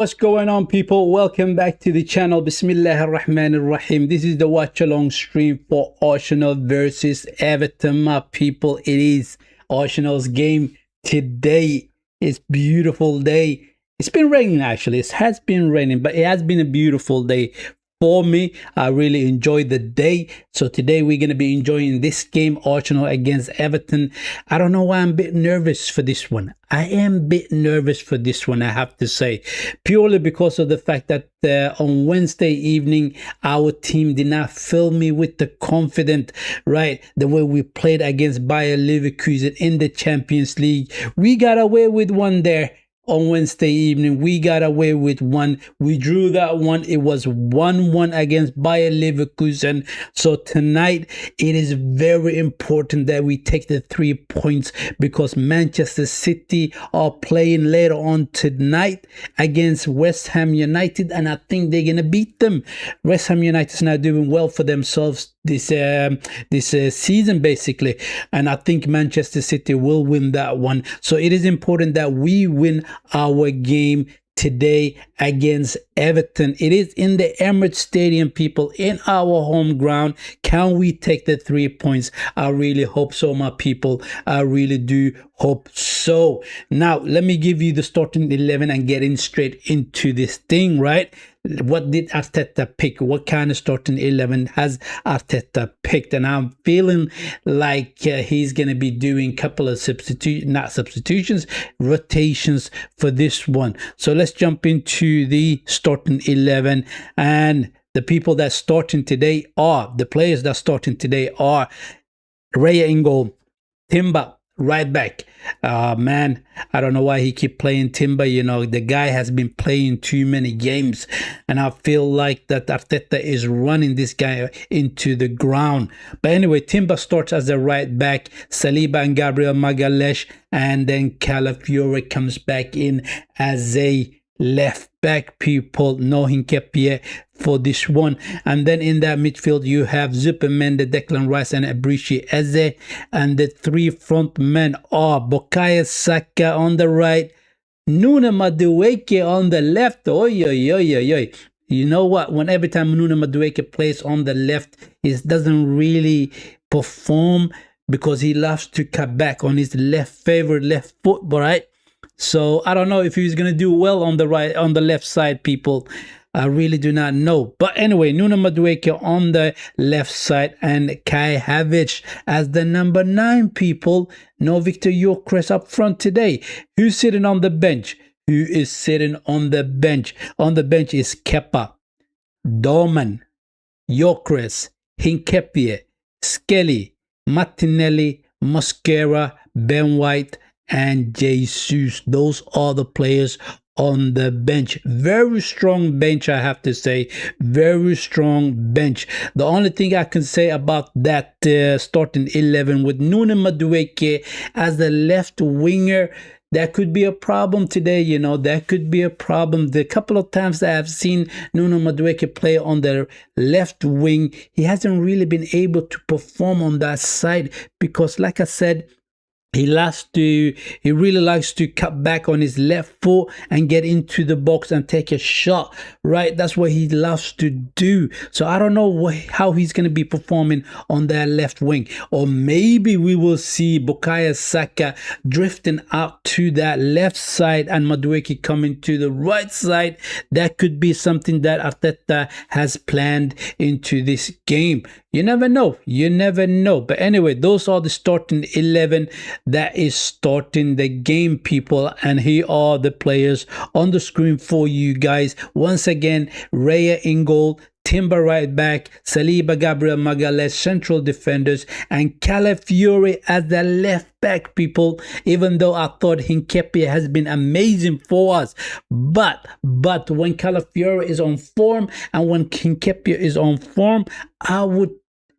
What's going on, people? Welcome back to the channel. Bismillah ar-Rahman ar-Rahim. This is the watch along stream for Arsenal versus Everton, my people. It is Arsenal's game today. It's beautiful day. It's been raining, actually. It has been raining, but it has been a beautiful day for me. I really enjoyed the day. So today we're going to be enjoying this game, Arsenal against Everton. I don't know why I'm a bit nervous for this one. I am a bit nervous for this one, I have to say, purely because of the fact that on Wednesday evening, our team did not fill me with the confidence, right? The way we played against Bayer Leverkusen in the Champions League. We got away with one there. On Wednesday evening, we got away with one. We drew that one. It was 1-1 against Bayer Leverkusen. So tonight, it is very important that we take the 3 points because Manchester City are playing later on tonight against West Ham United, and I think they're gonna beat them. West Ham United is now doing well for themselves this season, basically, and I think Manchester City will win that one. So it is important that we win our game today against Everton. It is in the Emirates Stadium, people, in our home ground. Can we take the 3 points? I really hope so, my people. I really do hope so. Now, let me give you the starting 11 and getting straight into this thing, right? What did Arteta pick? What kind of starting 11 has Arteta picked? And I'm feeling like he's going to be doing a couple of rotations for this one. So let's jump into the starting 11. And the people that starting today are, the players that starting today are Raya in goal, Timber right back. Man, I don't know why he keep playing Timber. You know, the guy has been playing too many games, and I feel like that Arteta is running this guy into the ground. But anyway, Timber starts as a right back, Saliba and Gabriel Magalhaes, and then Calafiore comes back in as a left back, people. No Hincapié for this one. And then in that midfield you have Zupermende, Declan Rice and Eberechi Eze, and the three front men are Bukayo Saka on the right, Nuno Madueke on the left. Oy, oy, oy, oy, oy. You know what, when every time Nuno Madueke plays on the left, it doesn't really perform because he loves to cut back on his favorite left foot, right? So I don't know if he's gonna do well on the right, on the left side, people. I really do not know. But anyway, Nuno Madueke on the left side and Kai Havertz as the number 9, people. No Victor Gyökeres up front today. Who's sitting on the bench? Who is sitting on the bench? On the bench is Kepa, Dorman, Gyökeres, Hincapié, Skelly, Martinelli, Mosquera, Ben White, and Jesus. Those are the players on the bench. Very strong bench, I have to say. Very strong bench. The only thing I can say about that starting 11 with Nuno Madueke as the left winger, that could be a problem today. You know, that could be a problem. The couple of times that I've seen Nuno Madueke play on the left wing, he hasn't really been able to perform on that side because, like I said, he really likes to cut back on his left foot and get into the box and take a shot, right? That's what he loves to do. So I don't know how he's going to be performing on that left wing. Or maybe we will see Bukayo Saka drifting out to that left side and Madueke coming to the right side. That could be something that Arteta has planned into this game. You never know. You never know. But anyway, those are the starting 11 that is starting the game, people. And here are the players on the screen for you guys. Once again, Raya in goal, Timber right back, Saliba, Gabriel Magalhaes central defenders, and Calafiore as the left back, people. Even though I thought Hincapié has been amazing for us, but when Calafiore is on form and when Hincapié is on form, I would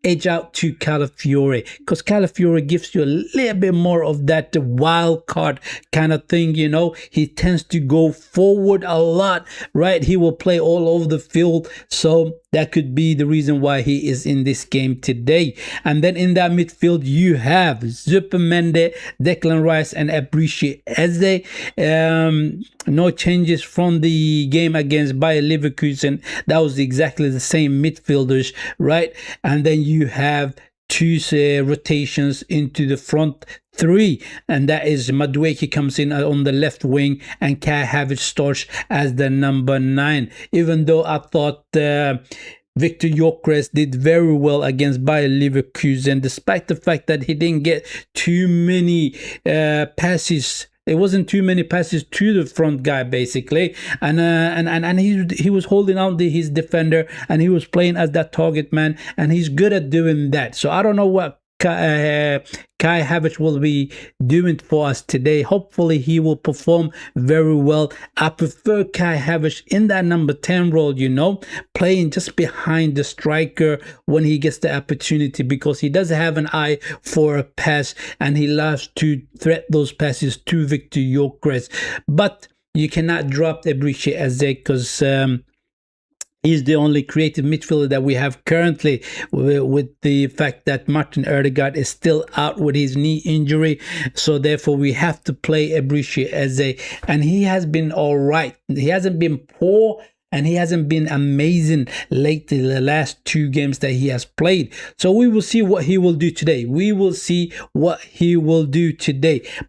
edge out to Calafiore because Calafiore gives you a little bit more of that wild card kind of thing. You know, he tends to go forward a lot, right? He will play all over the field. So that could be the reason why he is in this game today. And then in that midfield, you have Zupermende, Declan Rice, and Ebriche Eze. No changes from the game against Bayer Leverkusen. That was exactly the same midfielders, right? And then you have two rotations into the front three, and that is Madueke comes in on the left wing and Kai Havertz starts as the number 9. Even though I thought Victor Gyökeres did very well against Bayer Leverkusen, despite the fact that he didn't get too many passes. It wasn't too many passes to the front guy, basically, and he was holding out his defender, and he was playing as that target man, and he's good at doing that. So I don't know what Kai Havertz will be doing for us today. Hopefully he will perform very well. I prefer Kai Havertz in that number 10 role, playing just behind the striker when he gets the opportunity, because he does have an eye for a pass and he loves to threat those passes to Victor Gyökeres. But you cannot drop Ebriche Eze because he's the only creative midfielder that we have currently, with the fact that Martin Ødegaard is still out with his knee injury. So therefore we have to play Ebriche Eze, and he has been all right. He hasn't been poor, and he hasn't been amazing lately, the last 2 games that he has played. So we will see what he will do today.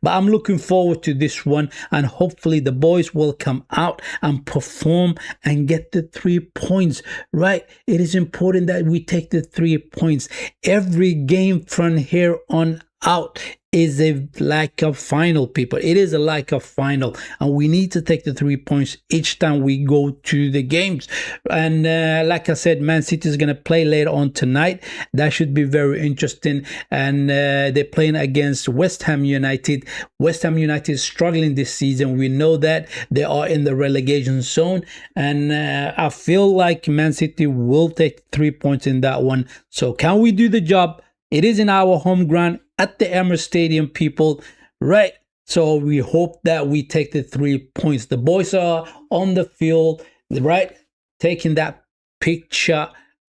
But I'm looking forward to this one, and hopefully the boys will come out and perform and get the 3 points, right? It is important that we take the 3 points. Every game from here on out is like a final, people. It is like a final, and we need to take the 3 points each time we go to the games. And like I said, Man City is going to play later on tonight. That should be very interesting. And they're playing against West Ham United. West Ham United is struggling this season. We know that they are in the relegation zone, and I feel like Man City will take 3 points in that one. So can we do the job? It is in our home ground at the Emirates Stadium, people, right? So we hope that we take the 3 points. The boys are on the field, right? Taking that picture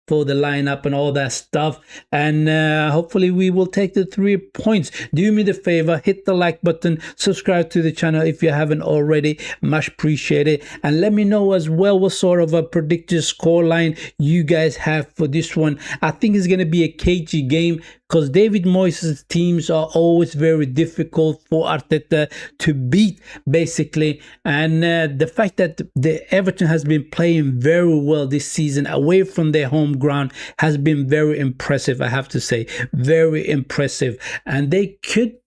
for the lineup and all that stuff, and hopefully we will take the 3 points. Do me the favor, hit the like button, subscribe to the channel if you haven't already, much appreciated, and let me know as well what sort of a predicted scoreline you guys have for this one. I think it's going to be a cagey game, because David Moyes' teams are always very difficult for Arteta to beat, basically. And the fact that the Everton has been playing very well this season away from their home ground has been very impressive, I have to say. Very impressive. And they could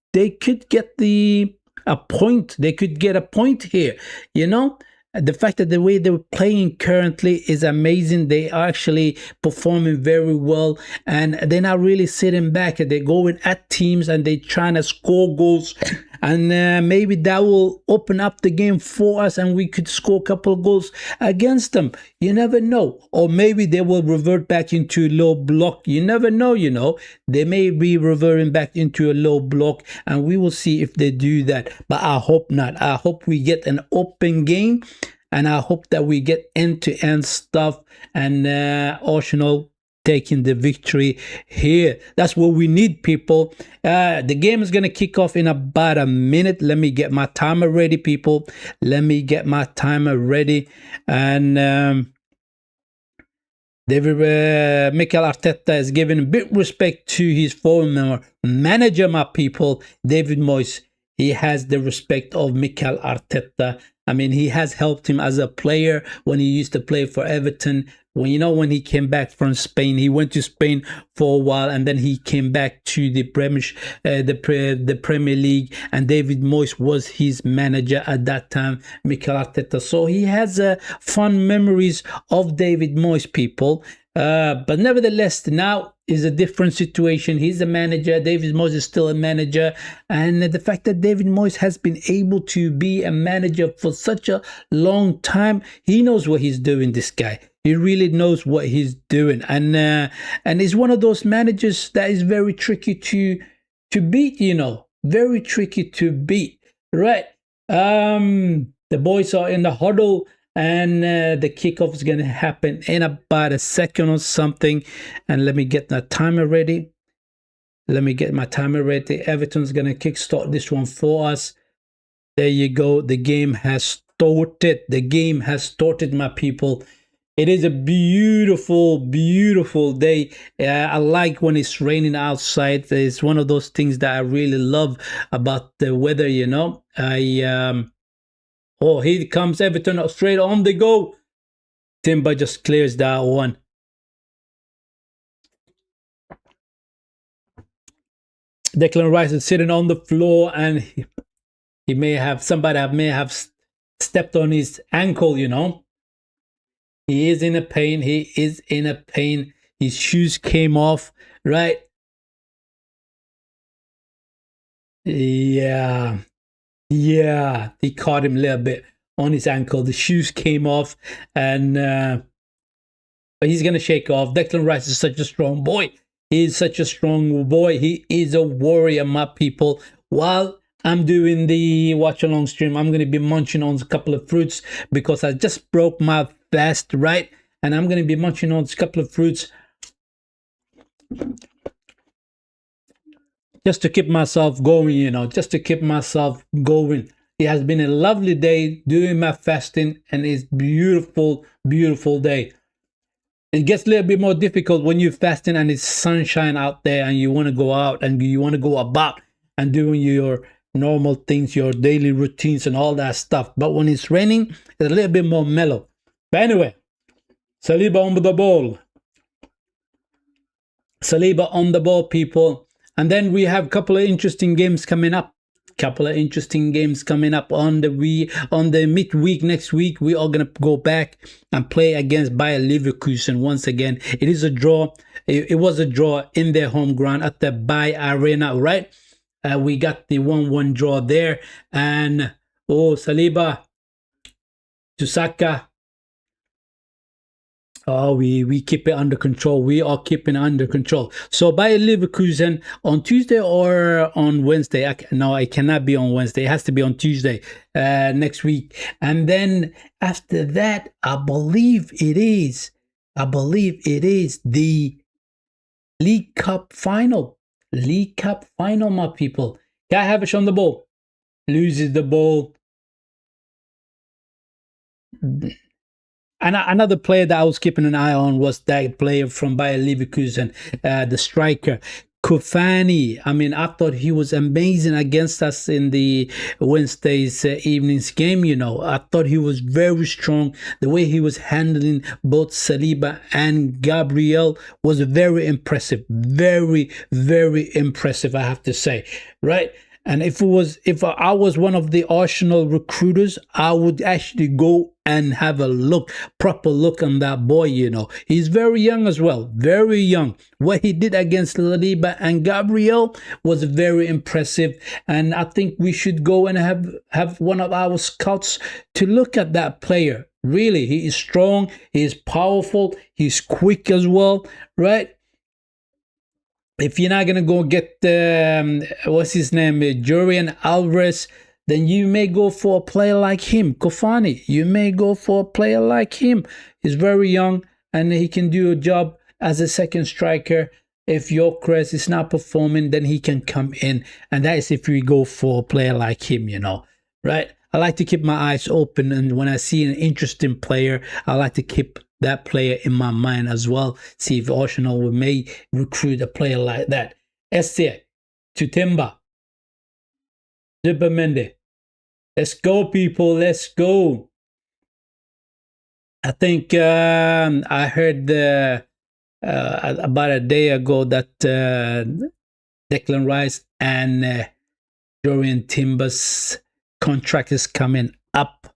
get a point. They could get a point here, The fact that the way they're playing currently is amazing. They are actually performing very well, and they're not really sitting back. They're going at teams and they're trying to score goals, and maybe that will open up the game for us, and we could score a couple of goals against them. You never know. Or maybe they will revert back into a low block. You never know, They may be reverting back into a low block, and we will see if they do that. But I hope not. I hope we get an open game, and I hope that we get end-to-end stuff, and Arsenal taking the victory here. That's what we need, people. The game is going to kick off in about a minute. Let me get my timer ready, people. Let me get my timer ready. And Mikel Arteta is giving a bit respect to his former manager, my people, David Moyes. He has the respect of Mikel Arteta. I mean, he has helped him as a player when he used to play for Everton. When he came back from Spain, he went to Spain for a while, and then he came back to the Premier League, and David Moyes was his manager at that time, Mikel Arteta. So he has fun memories of David Moyes, people. But nevertheless, now is a different situation. He's a manager. David Moyes is still a manager. And the fact that David Moyes has been able to be a manager for such a long time, he knows what he's doing, this guy. He really knows what he's doing. And he's one of those managers that is very tricky to beat, Very tricky to beat, right? The boys are in the huddle, And the kickoff is going to happen in about a second or something. And let me get that timer ready. Everton's going to kickstart this one for us. There you go. The game has started. My people. It is a beautiful, beautiful day. I like when it's raining outside. It's one of those things that I really love about the weather, you know. Oh, here comes Everton straight on the go. Timber just clears that one. Declan Rice is sitting on the floor, and he may have stepped on his ankle, you know. He is in a pain. His shoes came off, right? Yeah. He caught him a little bit on his ankle. The shoes came off, and but he's gonna shake off. Declan Rice is such a strong boy. He is such a strong boy. He is a warrior, my people. While I'm doing the watch along stream, I'm gonna be munching on a couple of fruits because I just broke my fast, right? And I'm gonna be munching on a couple of fruits just to keep myself going, you know, just to keep myself going. It has been a lovely day doing my fasting, and it's beautiful, beautiful day. It gets a little bit more difficult when you're fasting and it's sunshine out there and you want to go out and you want to go about and doing your normal things, your daily routines and all that stuff. But when it's raining, it's a little bit more mellow. But anyway, Saliba on the ball. Saliba on the ball, people. And then we have a couple of interesting games coming up. On the midweek next week. We are gonna go back and play against Bayer Leverkusen once again. It is a draw. It was a draw in their home ground at the Bayer Arena, right? We got the 1-1 draw there, and Saliba to Saka. Oh, we keep it under control. We are keeping it under control. So Bayer Leverkusen on Tuesday or on Wednesday? No, it cannot be on Wednesday. It has to be on Tuesday next week. And then after that, I believe it is the League Cup final. My people. Kai Havertz on the ball. Loses the ball. And another player that I was keeping an eye on was that player from Bayer Leverkusen, the striker, Kofani. I mean, I thought he was amazing against us in the Wednesday's evening's game, you know. I thought he was very strong. The way he was handling both Saliba and Gabriel was very impressive. Very, very impressive, I have to say, right? And if I was one of the Arsenal recruiters, I would actually go and have a proper look on that boy, you know. He's very young as well, very young. What he did against Saliba and Gabriel was very impressive. And I think we should go and have one of our scouts to look at that player. Really, he is strong, he is powerful, he's quick as well, right? If you're not going to go get, what's his name, Julian Alvarez, then you may go for a player like him, Kofani. You may go for a player like him. He's very young and he can do a job as a second striker. If Gyökeres is not performing, then he can come in. And that is if we go for a player like him, you know, right? I like to keep my eyes open, and when I see an interesting player, I like to keep that player in my mind as well. See if Arsenal may recruit a player like that. Esse to Timber. Zubimendi. Let's go, people. Let's go. I think I heard about a day ago that Declan Rice and Dorian Timber's contract is coming up.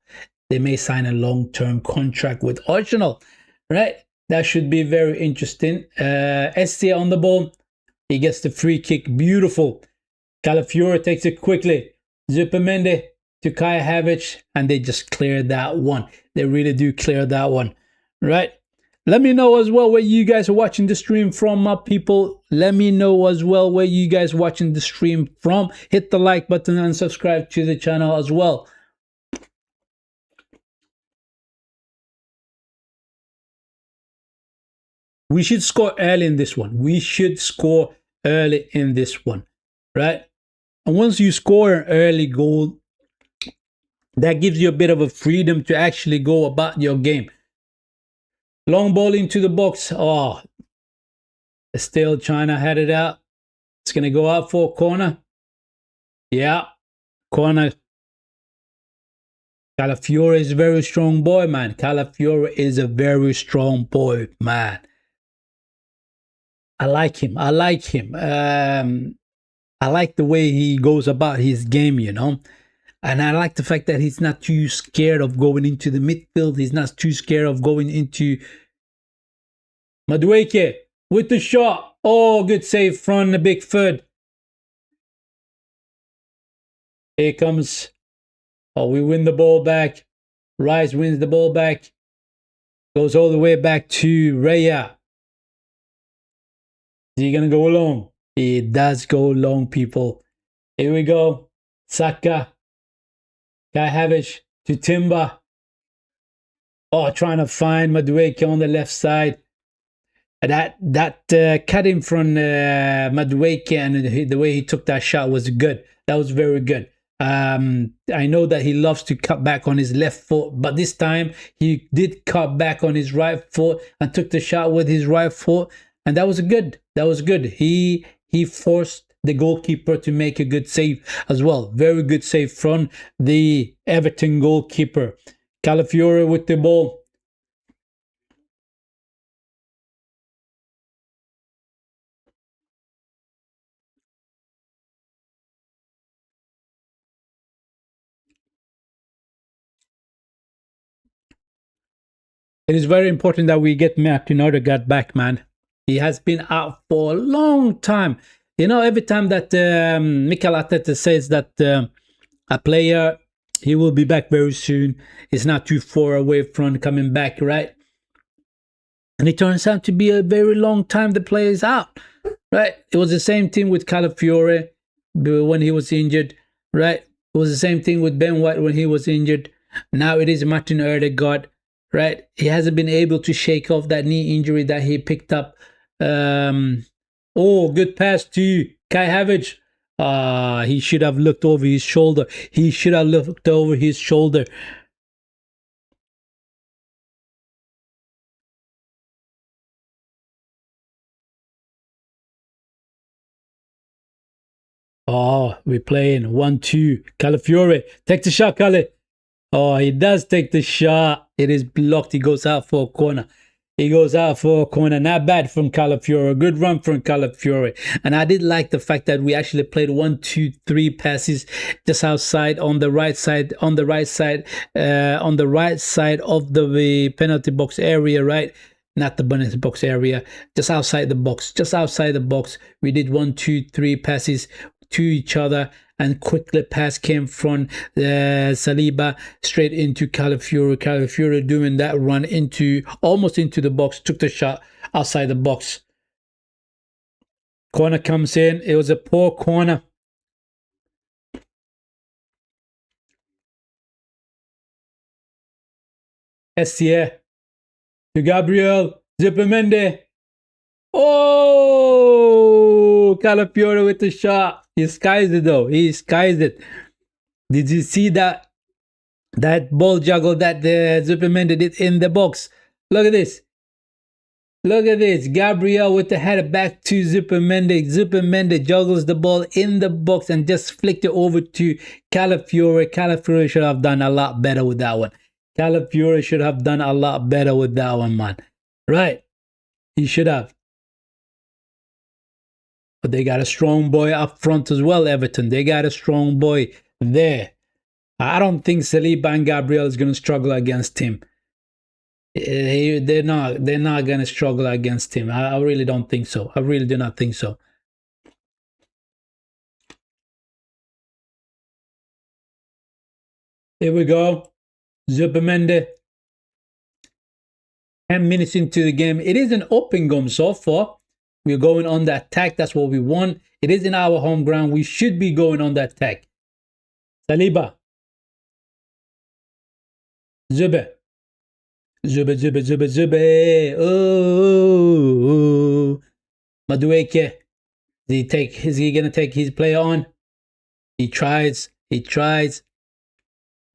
They may sign a long-term contract with Arsenal, right? That should be very interesting. Estia on the ball. He gets the free kick. Beautiful. Calafiore takes it quickly. Zubimendi to Kai Havertz, and they just clear that one. They really do clear that one, right? Let me know as well where you guys are watching the stream from, my people. Let me know as well where you guys are watching the stream from. Hit the like button and subscribe to the channel as well. We should score early in this one. We should score early in this one, right? And once you score an early goal, that gives you a bit of a freedom to actually go about your game. Long ball into the box. Oh, still China had it out. It's going to go out for a corner. Yeah, corner. Calafiore is a very strong boy, man. Calafiore is a very strong boy, man. I like him. I like him. I like the way he goes about his game, you know. And I like the fact that he's not too scared of going into the midfield. He's not too scared of going into Madueke with the shot. Oh, good save from the big foot. Here comes. Oh, we win the ball back. Rice wins the ball back. Goes all the way back to Raya. Is he going to go long? He does go long, people. Here we go. Saka. Kai Havertz to Timber. Oh, trying to find Madueke on the left side. That cut in from Madueke, and the way he took that shot was good. That was very good. I know that he loves to cut back on his left foot, but this time he did cut back on his right foot and took the shot with his right foot, and that was good. That was good. He forced the goalkeeper to make a good save as well. Very good save from the Everton goalkeeper. Calafiore with the ball. It is very important that we get Martin Odegaard back, man. He has been out for a long time. You know, every time that Mikel Arteta says that a player, he will be back very soon, it's not too far away from coming back, right? And it turns out to be a very long time the player is out, right? It was the same thing with Calafiore when he was injured, right? It was the same thing with Ben White when he was injured. Now it is Martin Odegaard, right? He hasn't been able to shake off that knee injury that he picked up. Oh, good pass to Kai Havertz. He should have looked over his shoulder. He should have looked over his shoulder. Oh, we're playing 1-2. Calafiore, take the shot, Cali. Oh, he does take the shot. It is blocked. He goes out for a corner. He goes out for a corner. Not bad from Calafiore. Good run from Calafiore. And I did like the fact that we actually played 1, 2, 3 passes just outside on the right side, on the right side of the penalty box area, right? Not the penalty box area, just outside the box. Just outside the box. We did 1, 2, 3 passes to each other, and quickly pass came from Saliba straight into Calafiore. Calafiore doing that run into almost into the box, took the shot outside the box. Corner comes in. It was a poor corner. Essier to Gabriel Zubimendi. Oh, Calafiore with the shot. He skies it though. He skies it. Did you see that ball juggle that the Zubimendi did in the box? Look at this. Look at this. Gabriel with the header back to Zubimendi. Zubimendi juggles the ball in the box and just flicked it over to Calafiore. Calafiore should have done a lot better with that one. Calafiore should have done a lot better with that one, man. Right. He should have. But they got a strong boy up front as well, Everton. They got a strong boy there. I don't think Saliba and Gabriel is going to struggle against him. They're not going to struggle against him. I really don't think so. I really do not think so. Here we go. Zubimendi. 10 minutes into the game. It is an open game so far. We're going on the attack. That's what we want. It is in our home ground. We should be going on the attack. Saliba. Zube. Zube, zube, zube, zube. Oh. Madueke. Is he gonna take his player on? He tries. He tries.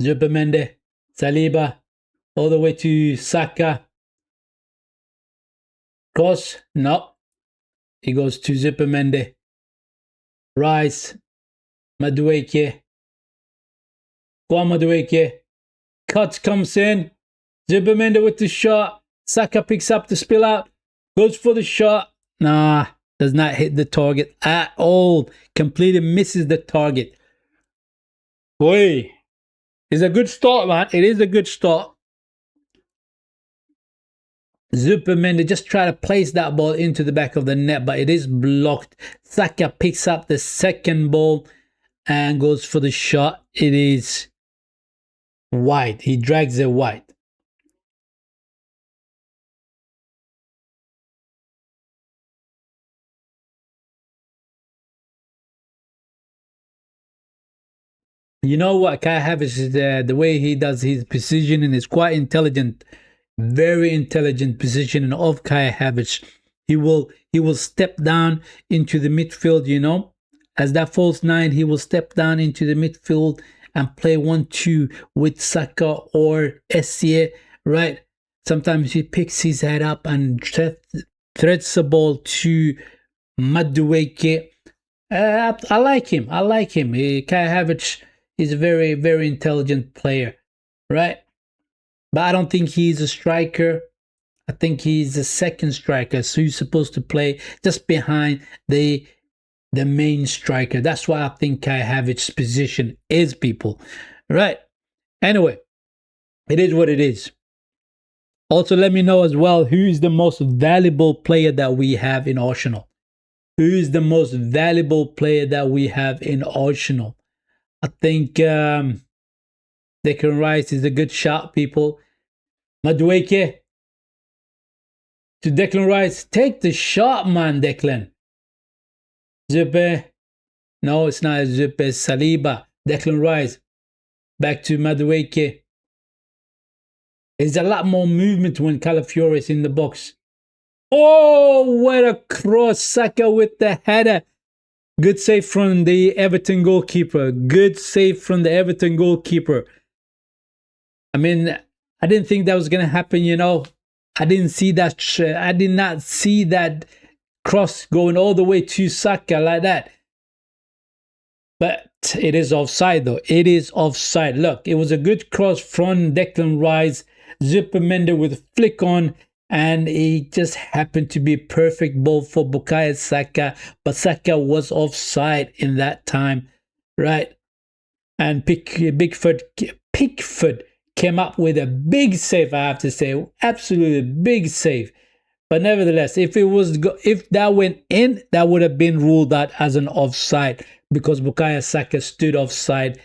Zubamende. Saliba. All the way to Saka. Cross. No. He goes to Zubamende. Rice. Madueke. Madueke. Cut comes in. Zubamende with the shot. Saka picks up the spill out. Goes for the shot. Nah. Does not hit the target at all. Completely misses the target. Boy. It's a good start, man. It is a good start. Zubamende just try to place that ball into the back of the net, but it is blocked. Saka picks up the second ball and goes for the shot. It is wide. He drags it wide. You know what Kai Havertz is the way he does his positioning is quite intelligent, very intelligent positioning of Kai Havertz. He will step down into the midfield, you know, as that false nine. He will step down into the midfield and play 1-2 with Saka or SCA, right? Sometimes he picks his head up and threads the ball to Madueke. I like him. I like him. Kai Havertz is a very, very intelligent player, right? But I don't think he's a striker. I think he's a second striker, so he's supposed to play just behind the main striker. That's why I think Kai Havertz's position is, people. Right? Anyway, it is what it is. Also, let me know as well who is the most valuable player that we have in Arsenal. Who is the most valuable player that we have in Arsenal? I think Declan Rice is a good shot, people. Madueke to Declan Rice. Take the shot, man, Declan. Zuppe. No, it's not Zuppe. Saliba. Declan Rice. Back to Madueke. There's a lot more movement when Calafiore is in the box. Oh, what a cross. Saka with the header. Good save from the Everton goalkeeper. Good save from the Everton goalkeeper. I mean, I didn't think that was going to happen, you know. I didn't see that. I did not see that cross going all the way to Saka like that. But it is offside, though. It is offside. Look, it was a good cross from Declan Rice. Zubamende with a flick on. And it just happened to be a perfect ball for Bukayo Saka. But Saka was offside in that time, right? And Pickford came up with a big save, I have to say. Absolutely big save. But nevertheless, if that went in, that would have been ruled out as an offside because Bukayo Saka stood offside.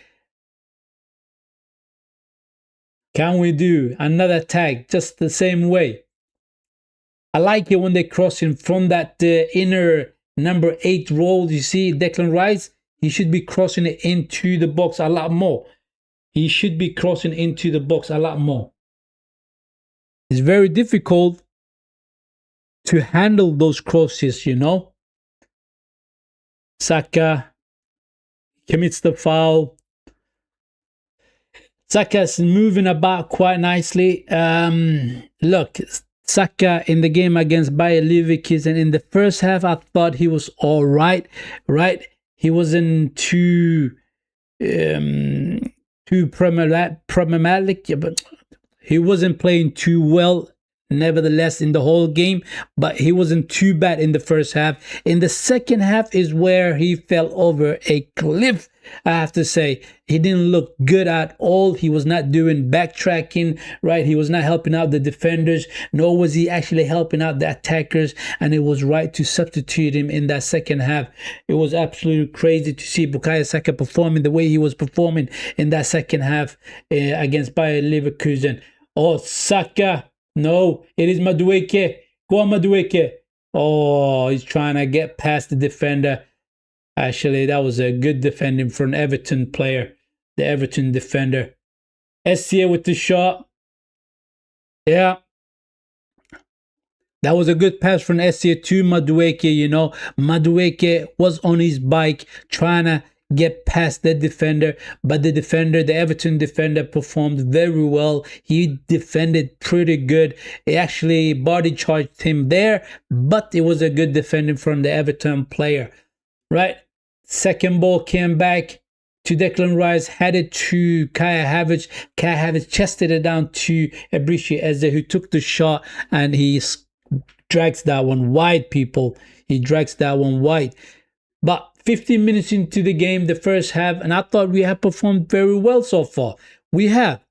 Can we do another tag just the same way? I like it when they cross in from that inner number 8 role. You see Declan Rice, he should be crossing it into the box a lot more. He should be crossing into the box a lot more. It's very difficult to handle those crosses, you know. Saka commits the foul. Saka's moving about quite nicely. Look, Saka in the game against Bayer Leverkusen in the first half, I thought he was all right. He wasn't too problematic, but he wasn't playing too well. Nevertheless, in the whole game, but he wasn't too bad in the first half. In the second half is where he fell over a cliff. I have to say, he didn't look good at all. He was not doing backtracking, right? He was not helping out the defenders, nor was he actually helping out the attackers. And it was right to substitute him in that second half. It was absolutely crazy to see Bukayo Saka performing the way he was performing in that second half against Bayer Leverkusen. Oh, Saka. No, it is Madueke. Go on, Madueke. Oh, he's trying to get past the defender. Actually, that was a good defending from Everton player. The Everton defender. SCA with the shot. Yeah, that was a good pass from Essia to Madueke. You know, Madueke was on his bike trying to get past the defender, but the defender, the Everton defender, performed very well. He defended pretty good. He actually body charged him there, but it was a good defending from the Everton player, right? Second ball came back to Declan Rice, had it to Kaya Havertz. Kaya Havertz chested it down to Ebrishi Eze, who took the shot, and he drags that one wide, people. He drags that one wide. But 15 minutes into the game, the first half, and I thought we have performed very well so far. We have.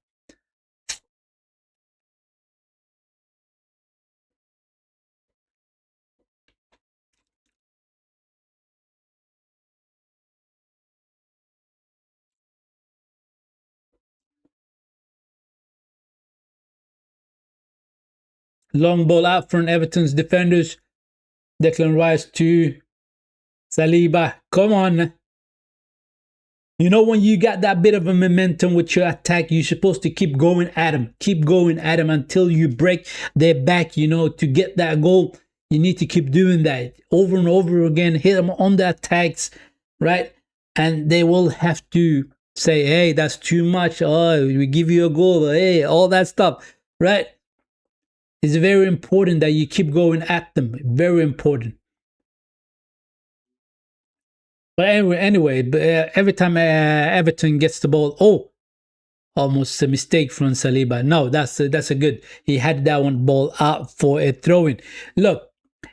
Long ball out from Everton's defenders. Declan Rice to Saliba. Come on. You know, when you got that bit of a momentum with your attack, you're supposed to keep going at them. Keep going at them until you break their back, you know, to get that goal. You need to keep doing that over and over again. Hit them on the attacks, right? And they will have to say, hey, that's too much. Oh, we give you a goal. Hey, all that stuff, right? It's very important that you keep going at them. Very important. But anyway, every time Everton gets the ball, oh, almost a mistake from Saliba. No, that's a good. He had that one ball out for a throw-in. Look,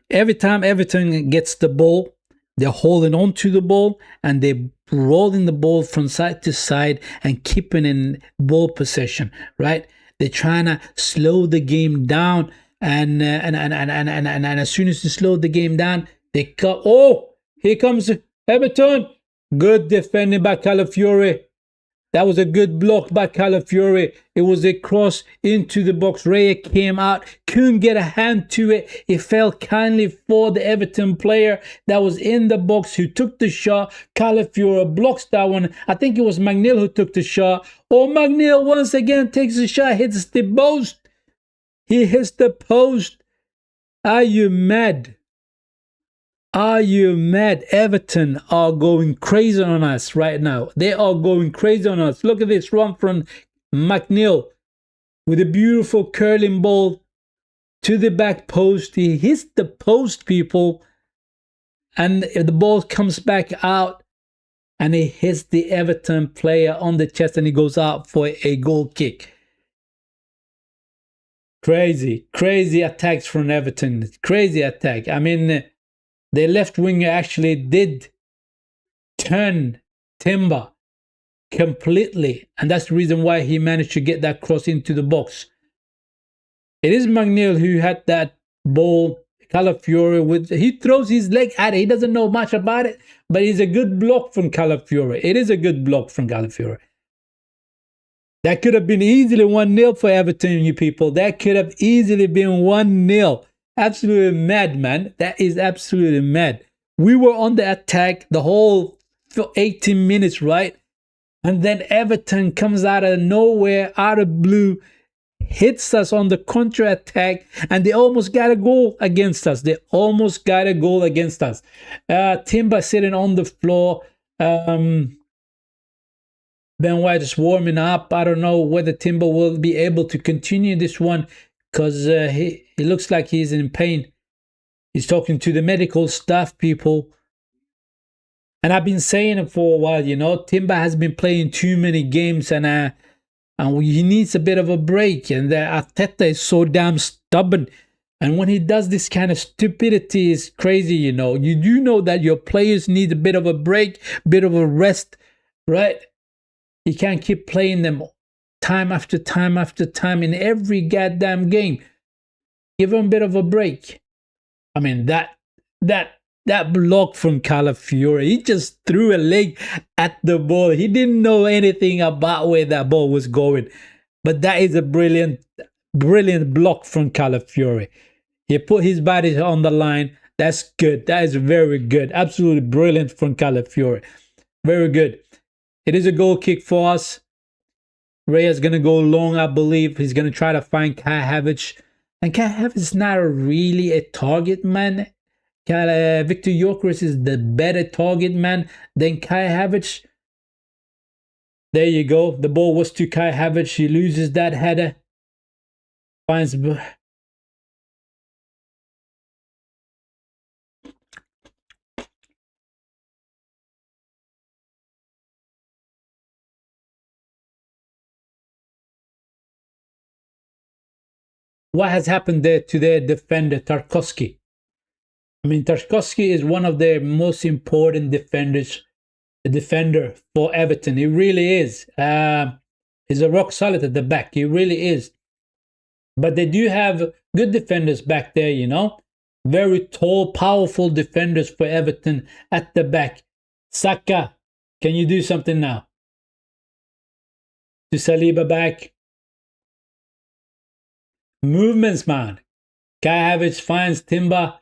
every time Everton gets the ball, they're holding on to the ball and they're rolling the ball from side to side and keeping in ball possession, right? They're trying to slow the game down, and as soon as they slow the game down, they come. Oh, here comes Everton. Good defending by Calafiore. That was a good block by Calafiore. It was a cross into the box. Raya came out, couldn't get a hand to it. It fell kindly for the Everton player that was in the box who took the shot. Calafiore blocks that one. I think it was McNeil who took the shot. Oh, McNeil once again takes the shot, hits the post. He hits the post. Are you mad? Are you mad? Everton are going crazy on us right now. They are going crazy on us. Look at this run from McNeil with a beautiful curling ball to the back post. He hits the post, people, and the ball comes back out and he hits the Everton player on the chest and he goes out for a goal kick. Crazy attacks from Everton. Crazy attack. I mean, the left winger actually did turn Timber completely, and that's the reason why he managed to get that cross into the box. It is McNeil who had that ball. Calafiore he throws his leg at it. He doesn't know much about it, but it's a good block from Calafiore. It is a good block from Calafiore. That could have been easily 1-0 for Everton, you people. That could have easily been 1-0. Absolutely mad, man. That is absolutely mad. We were on the attack the whole 18 minutes, right? And then Everton comes out of nowhere, out of blue, hits us on the counter attack, and they almost got a goal against us. They almost got a goal against us. Timber sitting on the floor. Ben White is warming up. I don't know whether Timber will be able to continue this one because he looks like he's in pain. He's talking to the medical staff people. And I've been saying it for a while, you know, Timber has been playing too many games and he needs a bit of a break. And Arteta is so damn stubborn. And when he does this kind of stupidity, is crazy, you know. You do know that your players need a bit of a break, bit of a rest, right? You can't keep playing them time after time after time in every goddamn game. Give them a bit of a break. I mean, that block from Calafiore, he just threw a leg at the ball. He didn't know anything about where that ball was going. But that is a brilliant block from Calafiore. He put his body on the line. That's good. That is very good. Absolutely brilliant from Calafiore. Very good. It is a goal kick for us. Raya's going to go long, I believe. He's going to try to find Kai Havertz. And Kai Havertz is not really a target man. Victor Gyökeres is the better target man than Kai Havertz. There you go. The ball was to Kai Havertz. He loses that header. Finds... What has happened there to their defender, Tarkowski? I mean, Tarkowski is one of their most important defenders, the defender for Everton. He really is. He's a rock solid at the back. He really is. But they do have good defenders back there, you know. Very tall, powerful defenders for Everton at the back. Saka, can you do something now? To Saliba back. Movements, man. Kai Havertz finds Timber.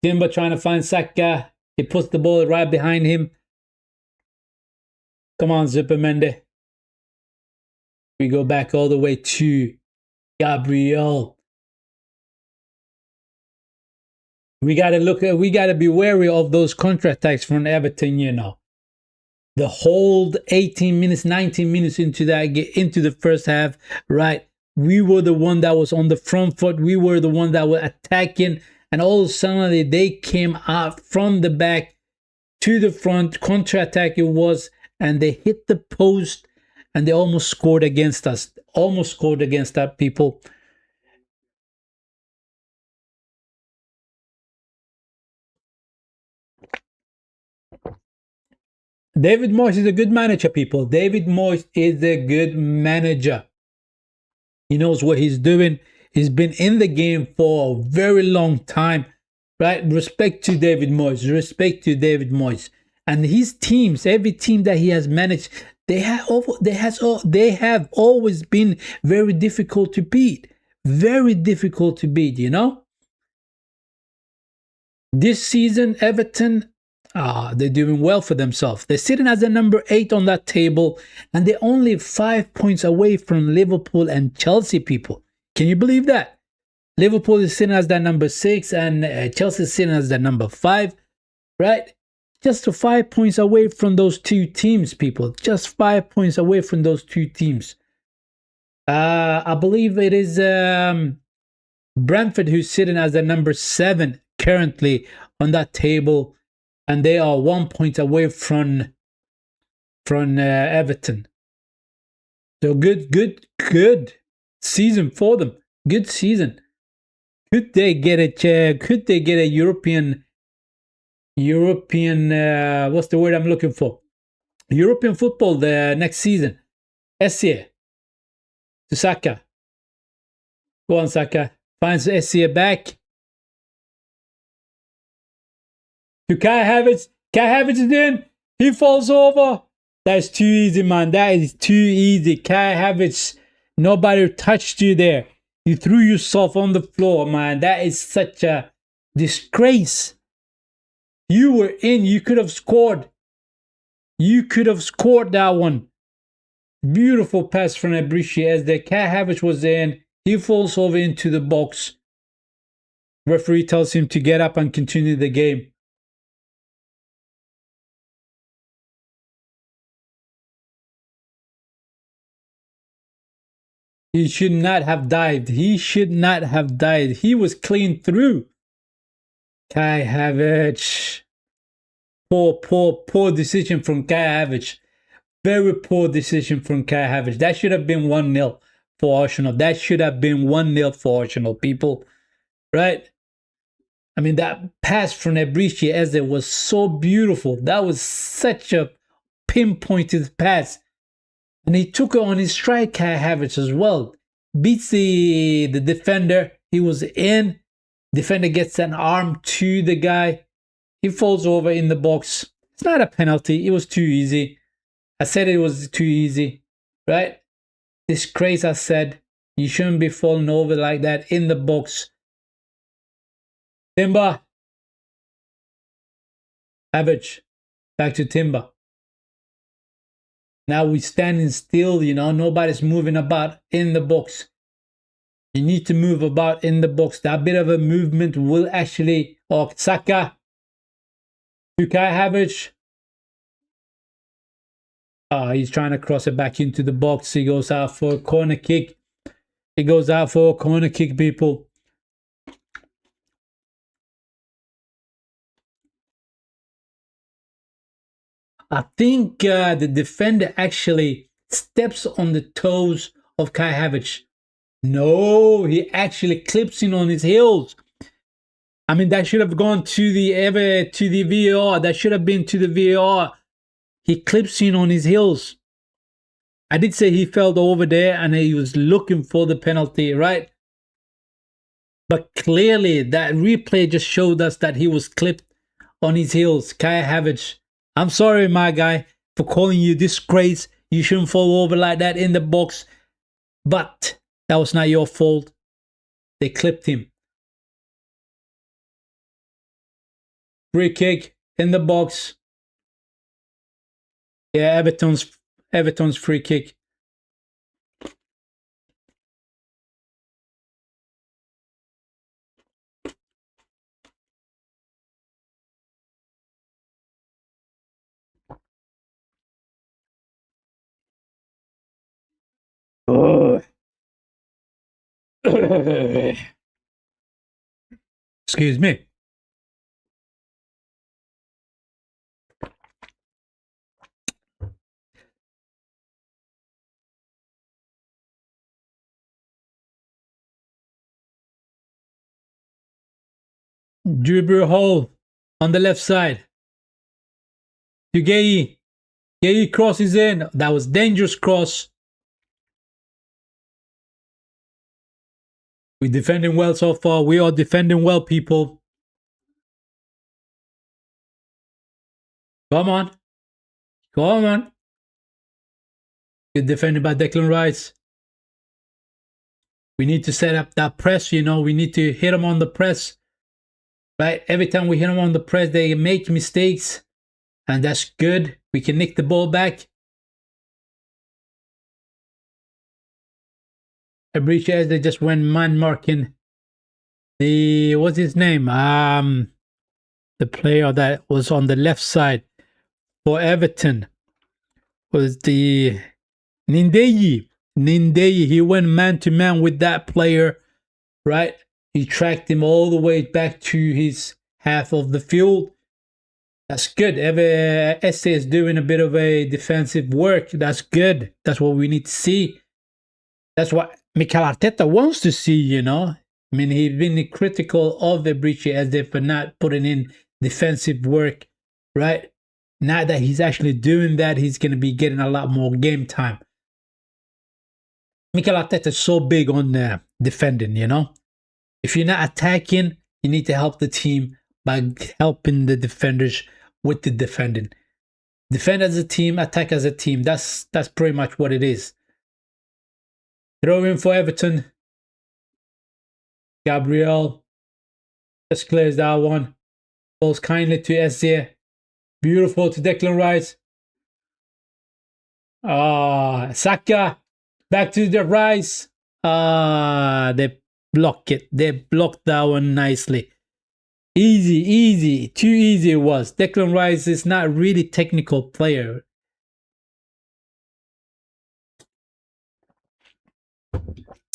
Timber trying to find Saka. He puts the ball right behind him. Come on, Zupermende. We go back all the way to Gabriel. We gotta be wary of those counterattacks from Everton, you know. The whole 18 minutes, 19 minutes into the first half, right? We were the one that was on the front foot. We were the one that were attacking. And all of a sudden, they came out from the back to the front. Counter-attack it was. And they hit the post. And they almost scored against us. Almost scored against that, people. David Moyes is a good manager, people. David Moyes is a good manager. He knows what he's doing. He's been in the game for a very long time, right? Respect to David Moyes. Respect to David Moyes. And his teams, every team that he has managed, they have always been very difficult to beat. Very difficult to beat, you know? This season, Everton, they're doing well for themselves. They're sitting as the number 8 on that table, and they're only 5 points away from Liverpool and Chelsea, people. Can you believe that? Liverpool is sitting as that number 6, and Chelsea is sitting as the number 5, right? Just 5 points away from those two teams, people. Just 5 points away from those two teams. I believe it is Brentford who's sitting as the number 7 currently on that table. And they are 1 point away from Everton. So good season for them. Good season. Could they get a European? What's the word I'm looking for? European football the next season. Essie to Saka. Go on, Saka. Finds Essie back. To Kai Havertz. Kai Havertz is in. He falls over. That's too easy, man. That is too easy. Kai Havertz, nobody touched you there. You threw yourself on the floor, man. That is such a disgrace. You were in. You could have scored. You could have scored that one. Beautiful pass from Ebrici as the Kai Havertz was in. He falls over into the box. Referee tells him to get up and continue the game. He should not have dived. He should not have dived. He was clean through. Kai Havertz. Poor decision from Kai Havertz. Very poor decision from Kai Havertz. That should have been 1-0 for Arsenal. That should have been 1-0 for Arsenal, people. Right? I mean, that pass from Ebrici Eze was so beautiful. That was such a pinpointed pass. And he took it on his strike, Kai Havertz, as well. Beats the defender. He was in. Defender gets an arm to the guy. He falls over in the box. It's not a penalty. It was too easy. I said it was too easy, right? Disgrace, I said. You shouldn't be falling over like that in the box. Timber. Havertz. Back to Timber. Now we're standing still, you know, nobody's moving about in the box. You need to move about in the box. That bit of a movement will actually, Saka to Kai Havertz. He's trying to cross it back into the box. He goes out for a corner kick. He goes out for a corner kick, people. I think the defender actually steps on the toes of Kai Havertz. No, he actually clips in on his heels. I mean, that should have gone to the VAR. That should have been to the VAR. He clips in on his heels. I did say he fell over there and he was looking for the penalty, right? But clearly, that replay just showed us that he was clipped on his heels. Kai Havertz, I'm sorry, my guy, for calling you disgrace. You shouldn't fall over like that in the box. But that was not your fault. They clipped him. Free kick in the box. Yeah, Everton's free kick. Oh. Excuse me. Dribble hole on the left side. To Gay. Gay crosses in. That was dangerous cross. We're defending well so far. We are defending well, people. Come on. Come on. Good defended by Declan Rice. We need to set up that press, you know. We need to hit them on the press. Right? Every time we hit them on the press, they make mistakes. And that's good. We can nick the ball back. Abriche, they just went man marking the, what's his name? The player that was on the left side for Everton was the Nindeyi. He went man to man with that player, right? He tracked him all the way back to his half of the field. That's good. Esse is doing a bit of a defensive work. That's good. That's what we need to see. That's what Mikel Arteta wants to see, you know. I mean, he's been critical of Ebriche as if for not putting in defensive work, right? Now that he's actually doing that, he's going to be getting a lot more game time. Mikel Arteta is so big on defending, you know. If you're not attacking, you need to help the team by helping the defenders with the defending. Defend as a team, attack as a team. That's pretty much what it is. Throw in for Everton. Gabriel just clears that one. Falls kindly to Eze. Beautiful to Declan Rice. Saka. Back to the Rice. They block it. They blocked that one nicely. Easy. Too easy it was. Declan Rice is not really technical player.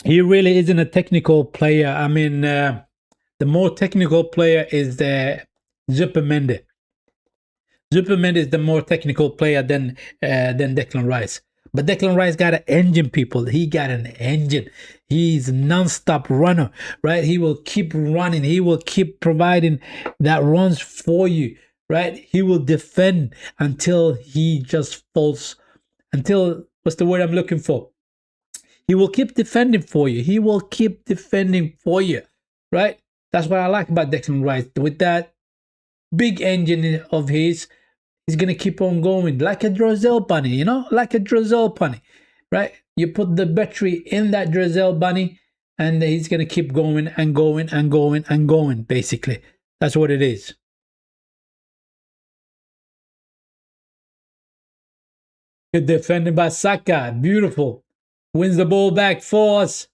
He really isn't a technical player. I mean, the more technical player is the Zupermende. Zupermende is the more technical player than Declan Rice. But Declan Rice got an engine, people. He got an engine. He's a non-stop runner, right? He will keep running. He will keep providing that runs for you, right? He will defend until he just falls. Until, what's the word I'm looking for? He will keep defending for you. He will keep defending for you, right? That's what I like about Declan Rice. With that big engine of his, he's going to keep on going like a Drizzle bunny, you know, like a Drizzle bunny, right? You put the battery in that Drizzle bunny and he's going to keep going and going and going and going, basically. That's what it is. Good defending by Saka. Beautiful. Wins the ball back for us.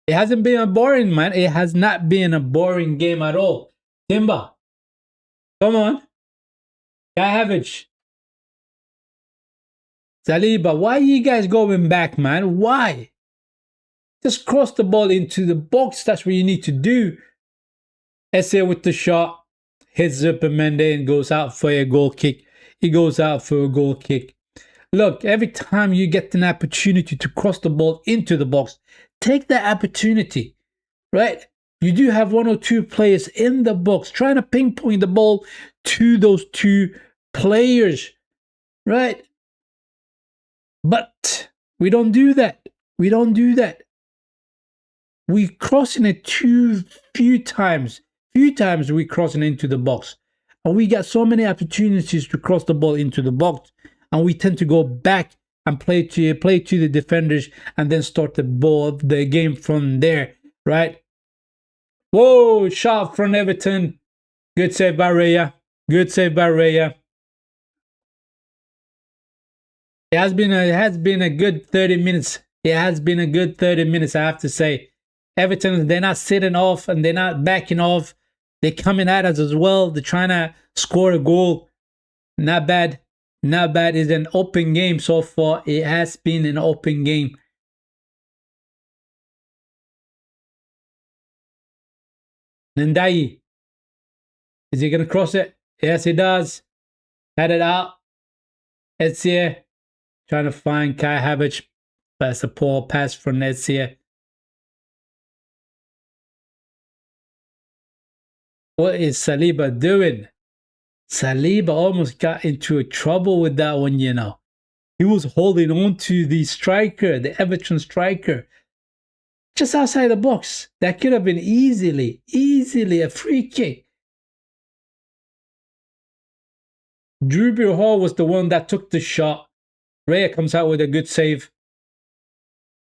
It hasn't been a boring, man. It has not been a boring game at all. Timber, come on. Kai Havertz. Saliba, why are you guys going back, man? Why? Just cross the ball into the box. That's what you need to do. Esse with the shot. Hits Zupermende and goes out for a goal kick. He goes out for a goal kick. Look, every time you get an opportunity to cross the ball into the box, take that opportunity, right? You do have one or two players in the box trying to ping pong the ball to those two players, right? But we don't do that. We don't do that. We crossing it too few times. Few times we crossing into the box. And we got so many opportunities to cross the ball into the box. And we tend to go back and play to the defenders and then start the game from there, right? Whoa, shot from Everton. Good save by Raya. Good save by Raya. It has been a good 30 minutes. It has been a good 30 minutes, I have to say. Everton, they're not sitting off and they're not backing off. They're coming at us as well. They're trying to score a goal. Not bad. Not bad. It's an open game so far. It has been an open game. Nandai. Is he going to cross it? Yes, he does. Had it out. Etsie trying to find Kai Havertz. That's a poor pass from Etsie. What is Saliba doing? Saliba almost got into a trouble with that one, you know. He was holding on to the striker, the Everton striker, just outside the box. That could have been easily a free kick. Drew Hall was the one that took the shot. Raya comes out with a good save.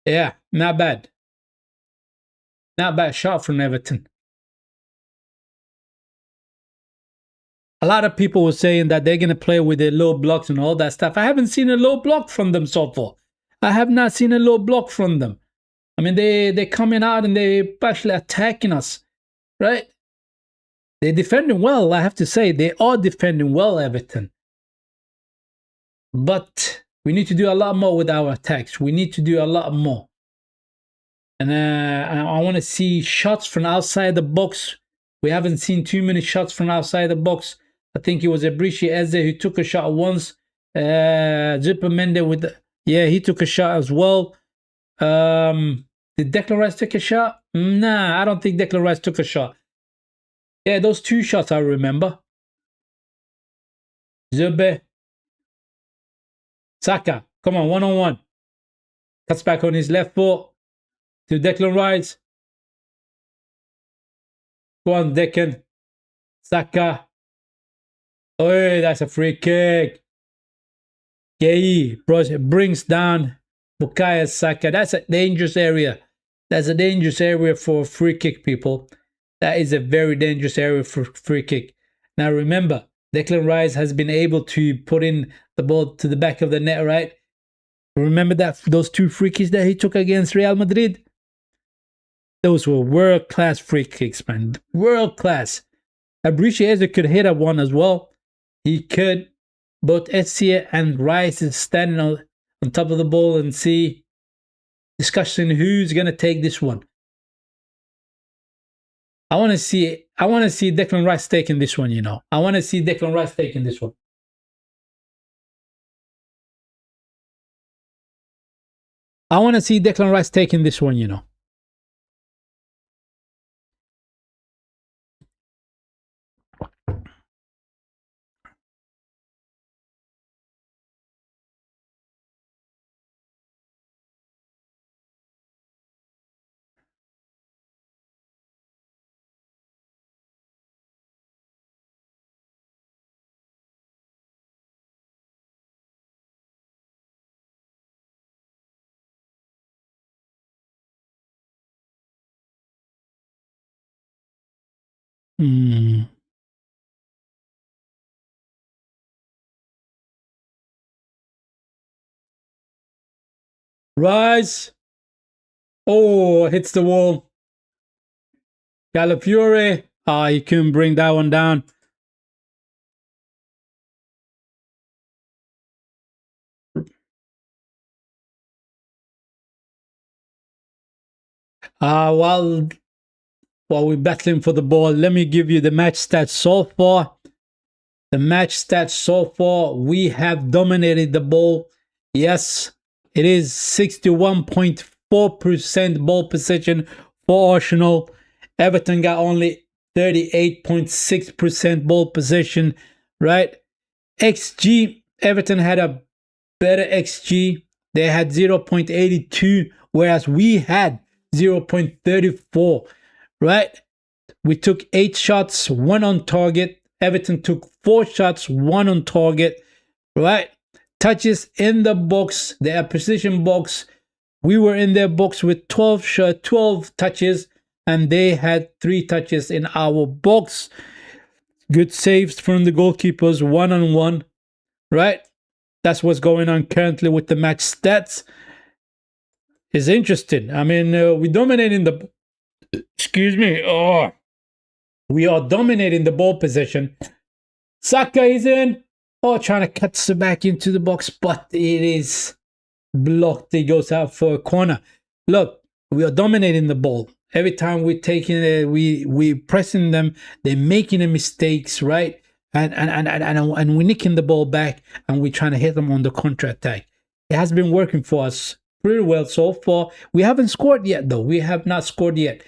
Yeah, not bad. Not bad shot from Everton. A lot of people were saying that they're going to play with their low blocks and all that stuff. I haven't seen a low block from them so far. I have not seen a low block from them. I mean, they're coming out and they're actually attacking us, right? They're defending well, I have to say. They are defending well, Everton. But we need to do a lot more with our attacks. We need to do a lot more. And I want to see shots from outside the box. We haven't seen too many shots from outside the box. I think it was Ebrishi Eze who took a shot once. Zupermende with he took a shot as well. Did Declan Rice take a shot? Nah, I don't think Declan Rice took a shot. Yeah, those two shots I remember. Zube. Saka, come on, one-on-one. Cuts back on his left foot to Declan Rice. Go on, Declan. Saka. Oh, that's a free kick. Gay brings down Bukayo Saka. That's a dangerous area. That's a dangerous area for free kick, people. That is a very dangerous area for free kick. Now remember, Declan Rice has been able to put in the ball to the back of the net, right? Remember that those two free kicks that he took against Real Madrid? Those were world-class free kicks, man. World-class. Abrici could hit at one as well. He could. Both Etsia and Rice is standing on top of the ball and discussing who's going to take this one. I want to see Declan Rice taking this one, you know. I want to see Declan Rice taking this one. I want to see Declan Rice taking this one, you know. Rise. Oh, hits the wall. Calafiore. Ah, he couldn't bring that one down. While we're battling for the ball, let me give you the match stats so far. The match stats so far, we have dominated the ball. Yes, it is 61.4% ball possession for Arsenal. Everton got only 38.6% ball possession, right? XG, Everton had a better XG. They had 0.82, whereas we had 0.34, right? We took 8 shots, 1 on target. Everton took 4 shots, 1 on target, right? Touches in the box, their position box. We were in their box with 12 touches, and they had 3 touches in our box. Good saves from the goalkeepers, 1-on-1, right? That's what's going on currently with the match stats. It's interesting. I mean, we're dominating the... Excuse me. Oh, we are dominating the ball possession. Saka is in. Oh, trying to cut it back into the box, but it is blocked. It goes out for a corner. Look, we are dominating the ball. Every time we're taking it, we pressing them. They're making the mistakes, right? And we're nicking the ball back, and we're trying to hit them on the counter attack. It has been working for us pretty well so far. We haven't scored yet, though. We have not scored yet.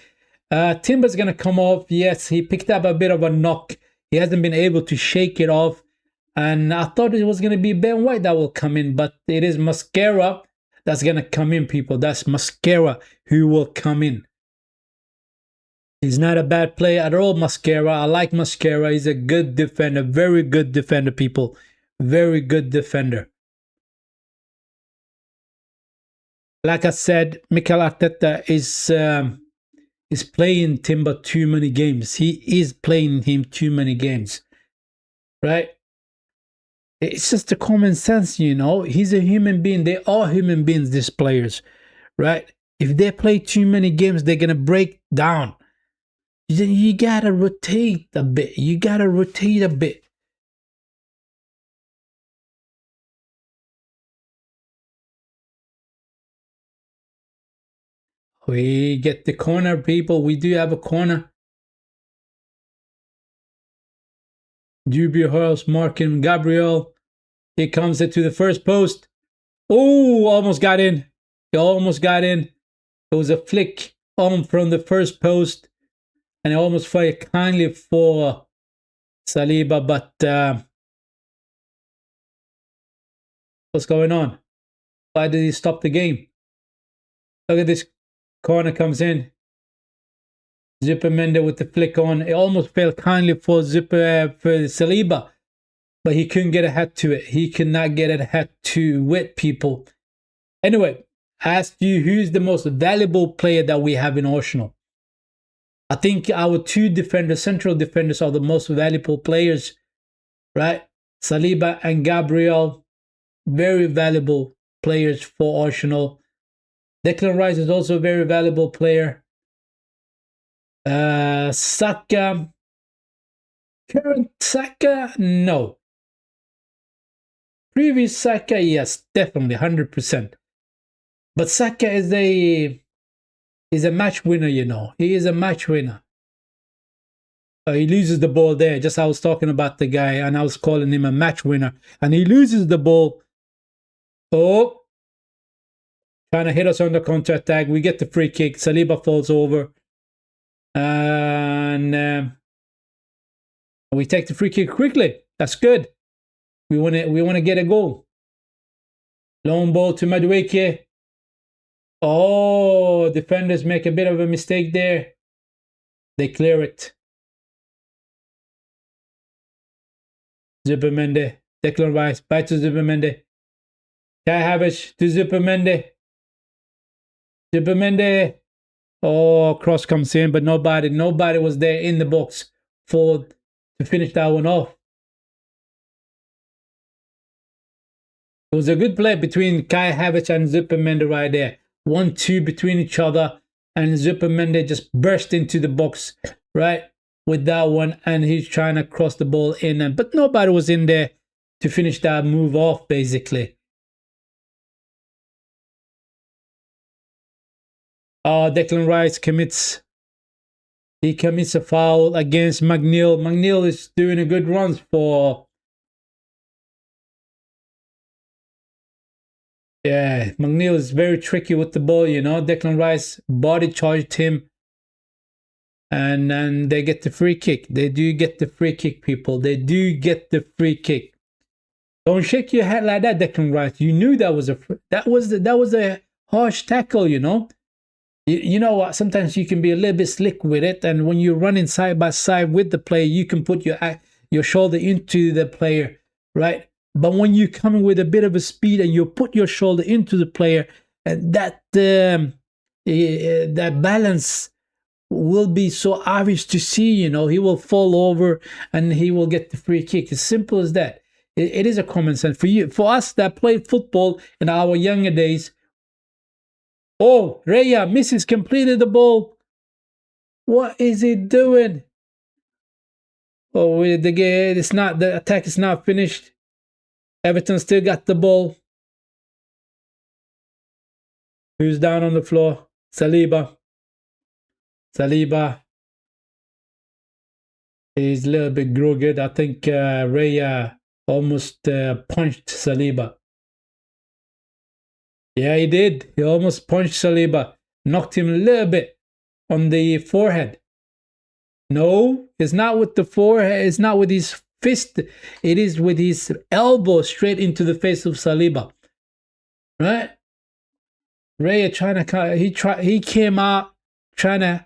Timber's going to come off. Yes, he picked up a bit of a knock. He hasn't been able to shake it off. And I thought it was going to be Ben White that will come in, but it is Mascara that's going to come in, people. That's Mascara who will come in. He's not a bad player at all, Mascara. I like Mascara. He's a good defender. Very good defender, people. Very good defender. Like I said, Mikel Arteta is playing Timber too many games. He is playing him too many games, right? It's just a common sense, you know. He's a human being. They are human beings, these players, right? If they play too many games, they're going to break down. You got to rotate a bit. You got to rotate a bit. We get the corner, people. We do have a corner. Dubio Hurls marking Gabriel. He comes into the first post. Oh, almost got in. He almost got in. It was a flick on from the first post. And it almost fired kindly for Saliba. But what's going on? Why did he stop the game? Look at this. Corner comes in. Zupermende with the flick on. It almost fell kindly for Saliba, but he couldn't get a hat to it. He could not get a hat to it, people. Anyway, I asked you who's the most valuable player that we have in Arsenal. I think our 2 defenders, central defenders, are the most valuable players, right? Saliba and Gabriel, very valuable players for Arsenal. Declan Rice is also a very valuable player. Saka, current Saka, no. Previous Saka, yes, definitely 100%. But Saka is a match winner, you know. He is a match winner. He loses the ball there. Just I was talking about the guy, and I was calling him a match winner, and he loses the ball. Oh. Trying to hit us on the counter attack. We get the free kick. Saliba falls over. And we take the free kick quickly. That's good. We want to get a goal. Long ball to Madueke. Oh, defenders make a bit of a mistake there. They clear it. Zupermende. Declan Rice. Back to Zupermende. Kai Havertz to Zupermende. Zupermende. Oh, cross comes in, but nobody was there in the box to finish that one off. It was a good play between Kai Havertz and Zupermende right there. 1-2 between each other, and Zupermende just burst into the box, right, with that one, and he's trying to cross the ball in, but nobody was in there to finish that move off, basically. Declan Rice commits a foul against McNeil. McNeil is doing a good run for... Yeah, McNeil is very tricky with the ball, you know. Declan Rice body charged him, and then they get the free kick. They do get the free kick, people. They do get the free kick. Don't shake your head like that, Declan Rice. You knew that was a harsh tackle, you know. You know what? Sometimes you can be a little bit slick with it, and when you're running side by side with the player, you can put your shoulder into the player, right? But when you're coming with a bit of a speed and you put your shoulder into the player, and that balance will be so obvious to see. You know, he will fall over and he will get the free kick. As simple as that. It is a common sense for us that played football in our younger days. Oh, Raya misses completely the ball. What is he doing? Oh, the attack is not finished. Everton still got the ball. Who's down on the floor? Saliba. Saliba is a little bit groggy. I think Raya almost punched Saliba. Yeah, he did. He almost punched Saliba. Knocked him a little bit on the forehead. No, it's not with the forehead. It's not with his fist. It is with his elbow straight into the face of Saliba. Right? Raya he came out trying to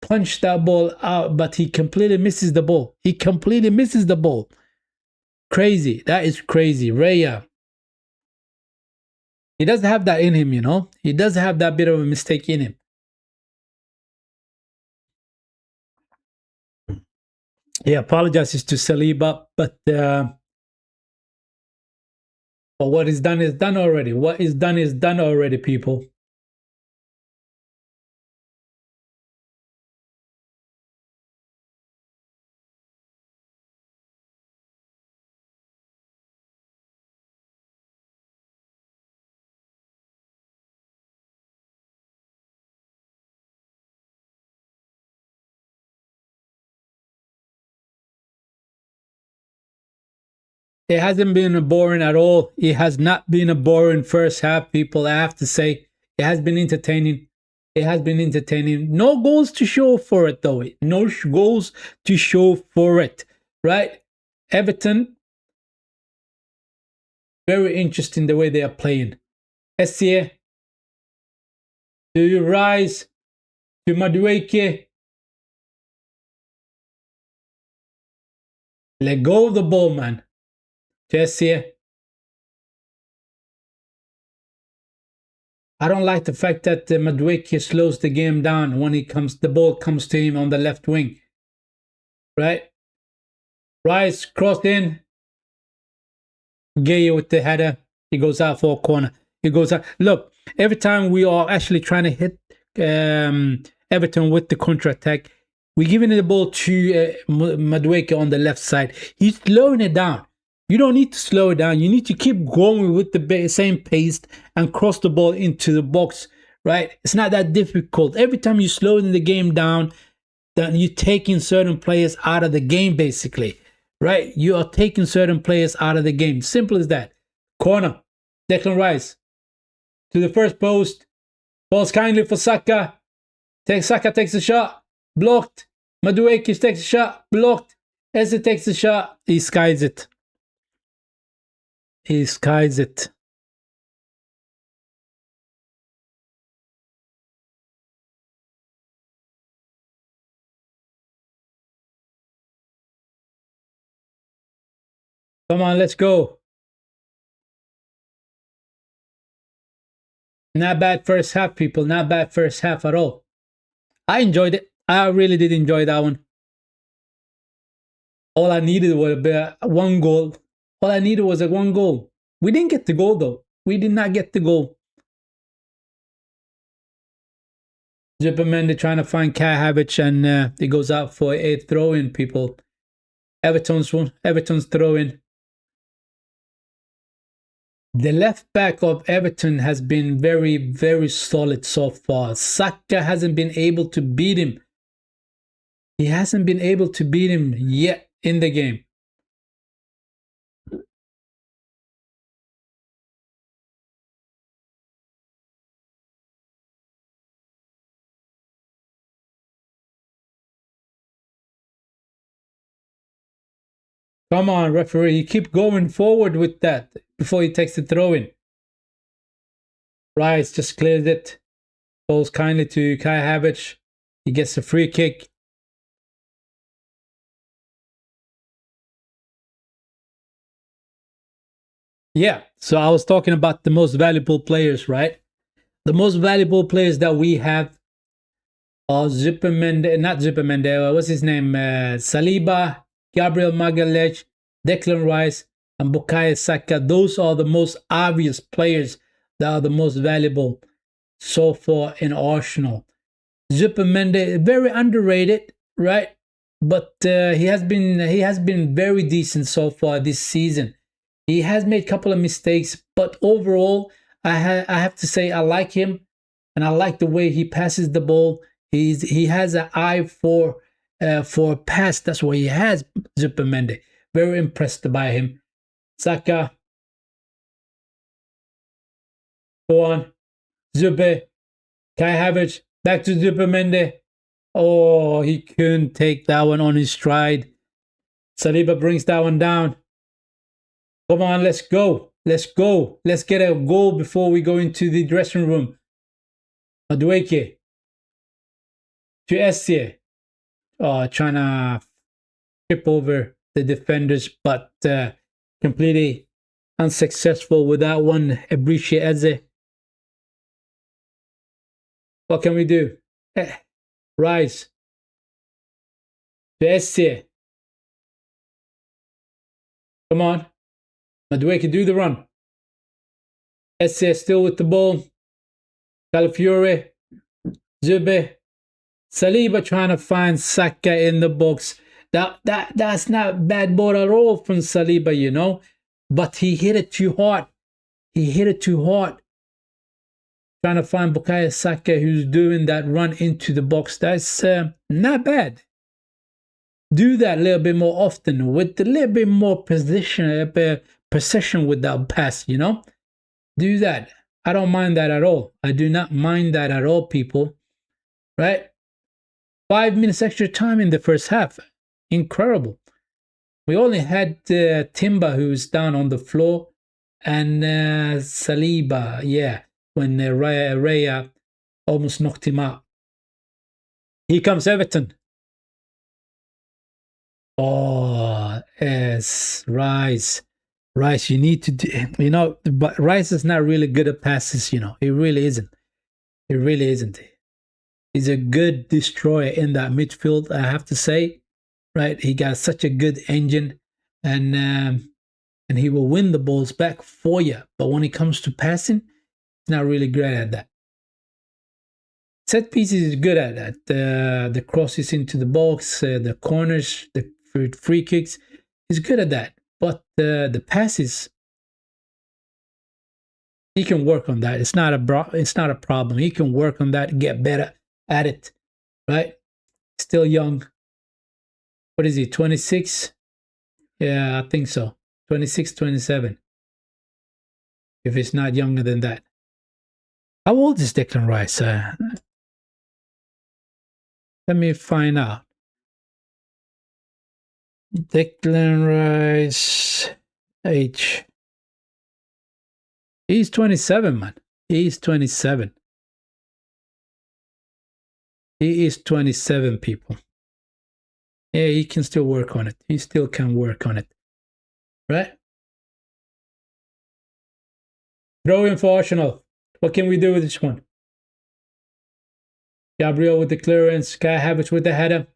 punch that ball out, but he completely misses the ball. He completely misses the ball. Crazy. That is crazy. Raya. He doesn't have that in him, you know. He does have that bit of a mistake in him. He apologizes to Saliba, but what is done already. What is done already, people. It hasn't been boring at all. It has not been a boring first half, people. I have to say, it has been entertaining. It has been entertaining. No goals to show for it, though. No goals to show for it, right? Everton, very interesting the way they are playing. SCA, do you rise to Madueke? Let go of the ball, man. SCA. I don't like the fact that Madueke slows the game down when the ball comes to him on the left wing. Right? Rice crossed in. Gay with the header. He goes out for a corner. He goes out. Look, every time we are actually trying to hit Everton with the counter-attack, we're giving the ball to Madueke on the left side. He's slowing it down. You don't need to slow it down. You need to keep going with the same pace and cross the ball into the box, right? It's not that difficult. Every time you slow the game down, then you're taking certain players out of the game, basically, right? You are taking certain players out of the game. Simple as that. Corner. Declan Rice to the first post. Balls kindly for Saka. Saka takes a shot. Blocked. Madueke takes a shot. Blocked. Eze takes a shot. He skies it. He skies it. Come on, let's go. Not bad first half, people. Not bad first half at all. I enjoyed it. I really did enjoy that one. All I needed was one goal. All I needed was one goal. We didn't get the goal, though. We did not get the goal. Zuperman trying to find Kai Havertz, and it goes out for a throw-in, people. Everton's throw-in. The left back of Everton has been very, very solid so far. Saka hasn't been able to beat him. He hasn't been able to beat him yet in the game. Come on, referee. You keep going forward with that before he takes the throw-in. Rice just clears it. Falls kindly to Kai Havertz. He gets a free kick. Yeah, so I was talking about the most valuable players, right? The most valuable players that we have are what's his name? Saliba, Gabriel Magalhaes, Declan Rice, and Bukayo Saka. Those are the most obvious players that are the most valuable so far in Arsenal. Zupermende, very underrated, right? But he has been very decent so far this season. He has made a couple of mistakes, but overall, I have to say I like him, and I like the way he passes the ball. He has an eye for pass. That's what he has. Zupermende, very impressed by him. Saka, go on. Zupe, Kai Havertz, back to Zupermende. Oh, he couldn't take that one on his stride. Saliba brings that one down. Come on, let's go. Let's go. Let's get a goal before we go into the dressing room. Madueke to Essie. Oh, trying to trip over the defenders, but completely unsuccessful with that one. Ebriche Eze. What can we do? Rise. To Essie. Come on. Madueke, do the run. Essie still with the ball. Calafiore. Zube. Saliba trying to find Saka in the box. That's not bad ball at all from Saliba, you know. But he hit it too hard. He hit it too hard. Trying to find Bukayo Saka, who's doing that run into the box. That's not bad. Do that a little bit more often with a little bit more precision with that pass, you know. Do that. I don't mind that at all. I do not mind that at all, people. Right? 5 minutes extra time in the first half. Incredible. We only had Timber, who's down on the floor, and Saliba, yeah, when Raya almost knocked him out. Here comes Everton. Oh, yes, Rice. Rice, you need to do, you know, but Rice is not really good at passes, you know. He really isn't. He really isn't. He's a good destroyer in that midfield, I have to say. Right? He got such a good engine, and he will win the balls back for you. But when it comes to passing, he's not really great at that. Set pieces is good at that. The crosses into the box, the corners, the free kicks, he's good at that. But the passes, he can work on that. It's not a problem. He can work on that, get better at it. Right? Still young. What is he, 26? Yeah, I think so. 26, 27. If it's not younger than that. How old is Declan Rice? Let me find out. Declan Rice age. He's 27, man. He's 27. He is 27, people. Yeah, he can still work on it. He still can work on it. Right? Throw in for Arsenal. What can we do with this one? Gabriel with the clearance. Kai Havertz with the header.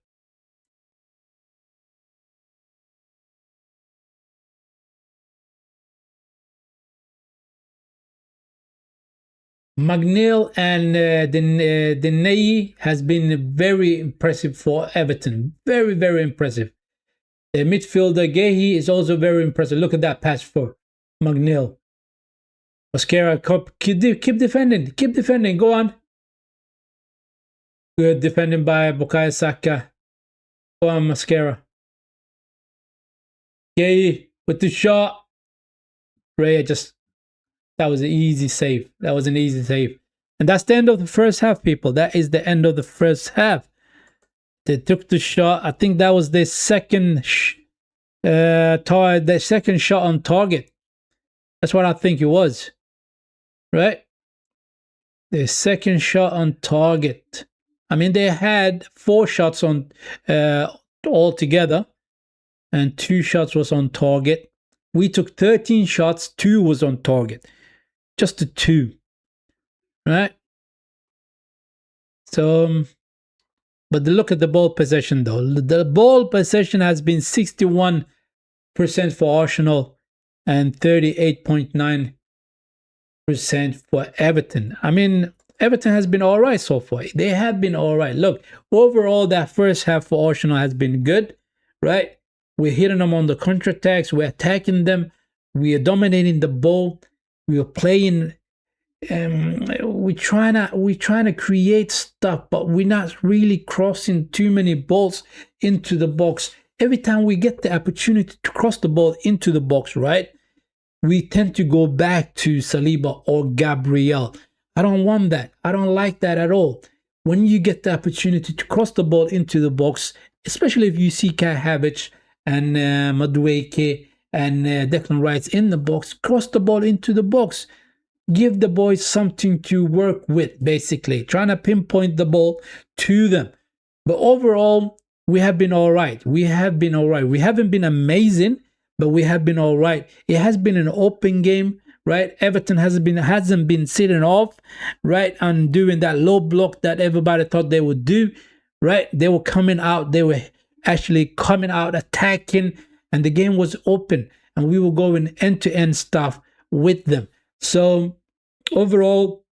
McNeil and the Ney has been very impressive for Everton. Very, very impressive. The midfielder Gehi is also very impressive. Look at that pass for McNeil. Mascara, keep defending. Keep defending. Go on. Good defending by Bukayo Saka. Go on, Mascara. Gehi with the shot. Raya just... That was an easy save. That was an easy save. And that's the end of the first half, people. That is the end of the first half. They took the shot. I think that was the second shot on target. That's what I think it was. Right? The second shot on target. I mean, they had 4 shots on all together. And 2 shots was on target. We took 13 shots. 2 was on target. Just the 2, right? So, but look at the ball possession though. The ball possession has been 61% for Arsenal and 38.9% for Everton. I mean, Everton has been all right so far. They have been all right. Look, overall, that first half for Arsenal has been good, right? We're hitting them on the counterattacks. We're attacking them. We are dominating the ball. We are playing, we're trying to create stuff, but we're not really crossing too many balls into the box. Every time we get the opportunity to cross the ball into the box, right, we tend to go back to Saliba or Gabriel. I don't want that. I don't like that at all. When you get the opportunity to cross the ball into the box, especially if you see Kai Havertz and Madueke and Declan Rice in the box, cross the ball into the box. Give the boys something to work with, basically. Trying to pinpoint the ball to them. But overall, we have been all right. We have been all right. We haven't been amazing, but we have been all right. It has been an open game, right? Everton hasn't been sitting off, right, and doing that low block that everybody thought they would do, right? They were coming out. They were actually coming out, attacking, and the game was open, and we were going end-to-end stuff with them. So overall,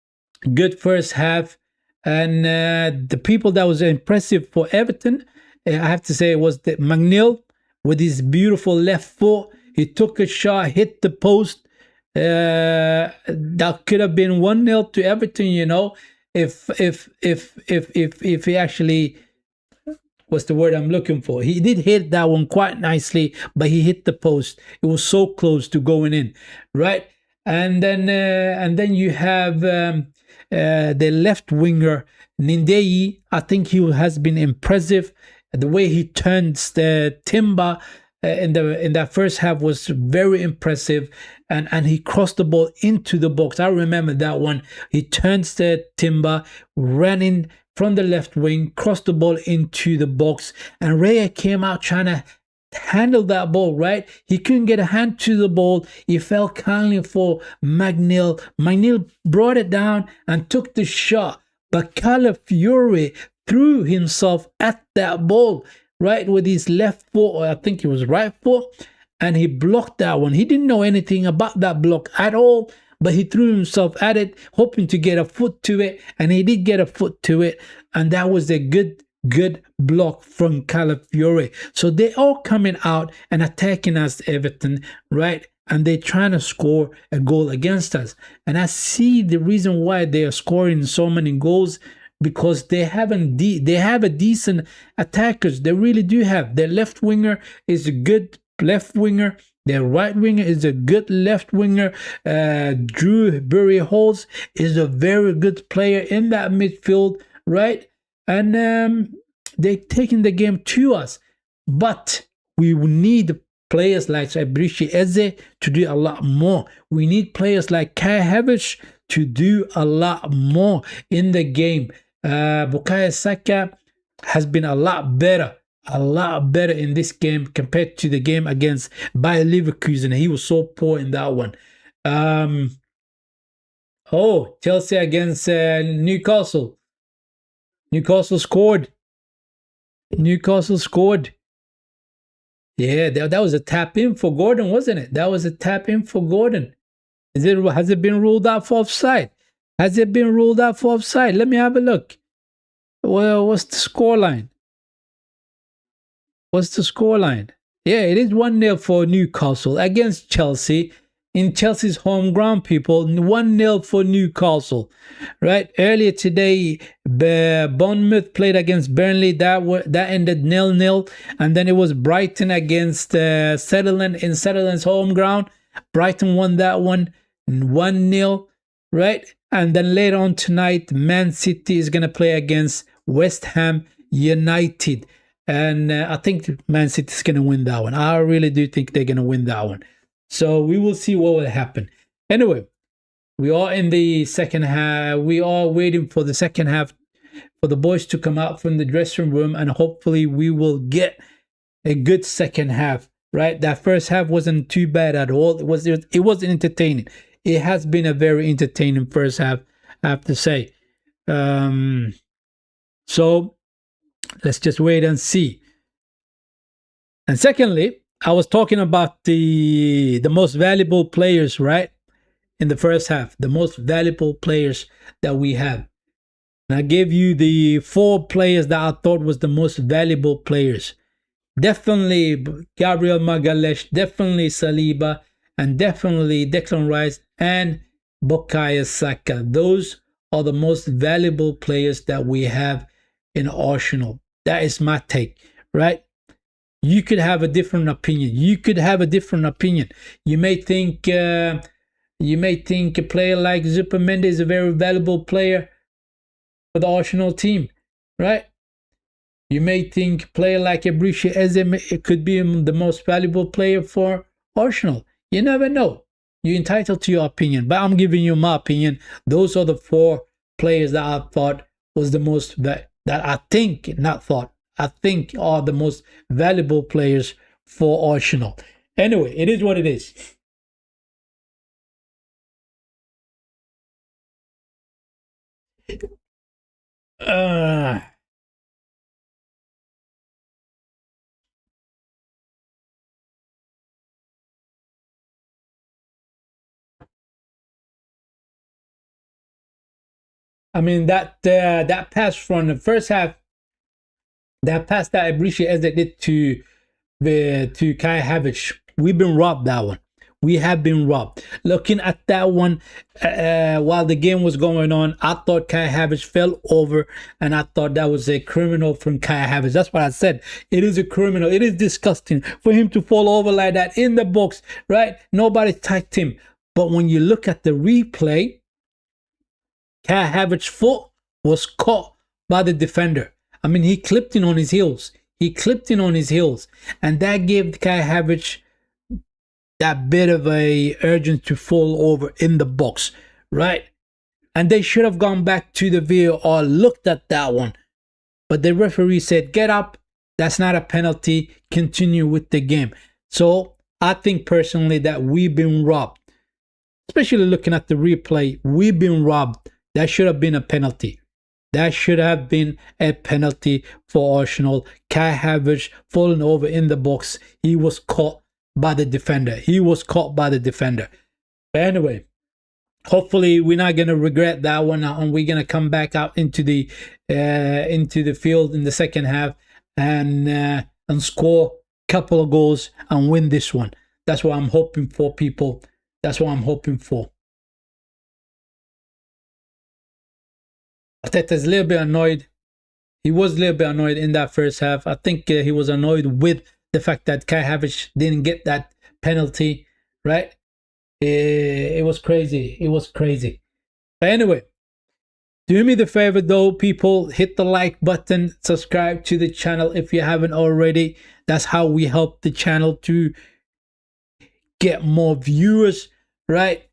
good first half. And the people that was impressive for Everton, I have to say, was the McNeil with his beautiful left foot. He took a shot, hit the post. That could have been 1-0 to Everton, you know, if he actually... What's the word I'm looking for? He did hit that one quite nicely, but he hit the post. It was so close to going in, right? And then you have the left winger Nindei. I think he has been impressive. The way he turns the timber in that first half was very impressive, and he crossed the ball into the box. I remember that one. He turns the timber, ran in from the left wing, crossed the ball into the box, and Raya came out trying to handle that ball, right? He couldn't get a hand to the ball. He fell kindly for McNeil. McNeil brought it down and took the shot, but Calafiore threw himself at that ball, right, with his left foot, or I think it was right foot, and he blocked that one. He didn't know anything about that block at all, but he threw himself at it, hoping to get a foot to it, and he did get a foot to it, and that was a good block from Calafiore. So they all coming out and attacking us, Everton, right? And they're trying to score a goal against us. And I see the reason why they are scoring so many goals, because they have a decent attackers. They really do have. Their left winger is a good left winger. Their right winger is a good left winger. Drew Bury-Halls is a very good player in that midfield, right? And they're taking the game to us. But we need players like Fabrice Eze to do a lot more. We need players like Kai Havertz to do a lot more in the game. Bukayo Saka has been a lot better in this game compared to the game against Bayer Leverkusen. He was so poor in that one. Chelsea against Newcastle. Newcastle scored. Yeah, that was a tap in for Gordon, wasn't it? That was a tap in for Gordon. Has it been ruled out for offside? Has it been ruled out for offside? Let me have a look. Well, what's the scoreline? What's the scoreline? Yeah, it is 1-0 for Newcastle against Chelsea in Chelsea's home ground, people. 1-0 for Newcastle. Right? Earlier today, Bournemouth played against Burnley. That ended 0-0. And then it was Brighton against Sunderland in Sunderland's home ground. Brighton won that one 1-0. Right? And then later on tonight, Man City is going to play against West Ham United. And I think Man City is going to win that one. I really do think they're going to win that one. So we will see what will happen. Anyway, we are in the second half. We are waiting for the second half for the boys to come out from the dressing room, and hopefully we will get a good second half. Right? That first half wasn't too bad at all. It was entertaining. It has been a very entertaining first half, I have to say. So let's just wait and see. And secondly, I was talking about the most valuable players, right? In the first half, the most valuable players that we have. And I gave you the 4 players that I thought was the most valuable players. Definitely Gabriel Magalhaes, definitely Saliba, and definitely Declan Rice and Bukayo Saka. Those are the most valuable players that we have in Arsenal. That is my take, right? You could have a different opinion. You may think a player like Zupermende is a very valuable player for the Arsenal team, right? You may think a player like Ebriche Eze could be the most valuable player for Arsenal. You never know. You're entitled to your opinion, but I'm giving you my opinion. Those are the 4 players that I thought was the most I think are the most valuable players for Arsenal. Anyway, it is what it is. I mean that pass from the first half, that pass that Ebriche Eze did to Kai Havertz, we've been robbed that one. We have been robbed. Looking at that one while the game was going on, I thought Kai Havertz fell over, and I thought that was a criminal from Kai Havertz. That's what I said. It is a criminal. It is disgusting for him to fall over like that in the box, right? Nobody touched him. But when you look at the replay, Kai Havertz's foot was caught by the defender. I mean, he clipped in on his heels. And that gave Kai Havertz that bit of a urgent to fall over in the box, right? And they should have gone back to the VAR, looked at that one. But the referee said, get up. That's not a penalty. Continue with the game. So I think personally that we've been robbed. Especially looking at the replay, we've been robbed. That should have been a penalty. That should have been a penalty for Arsenal. Kai Havertz falling over in the box. He was caught by the defender. But anyway, hopefully we're not going to regret that one, and we're going to come back out into the field in the second half and score a couple of goals and win this one. That's what I'm hoping for, people. That's what I'm hoping for. Arteta's a little bit annoyed. He was a little bit annoyed in that first half. I think he was annoyed with the fact that Kai Havertz didn't get that penalty, right? It was crazy. But anyway, do me the favor though, people, hit the like button, subscribe to the channel if you haven't already. That's how we help the channel to get more viewers, right?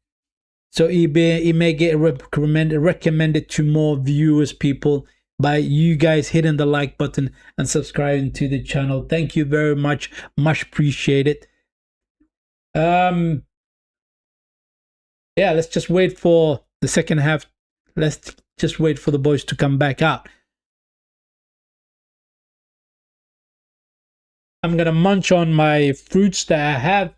So it may get recommended to more viewers, people, by you guys hitting the like button and subscribing to the channel. Thank you very much. Much appreciated. Yeah, let's just wait for the second half. Let's just wait for the boys to come back out. I'm gonna munch on my fruits that I have.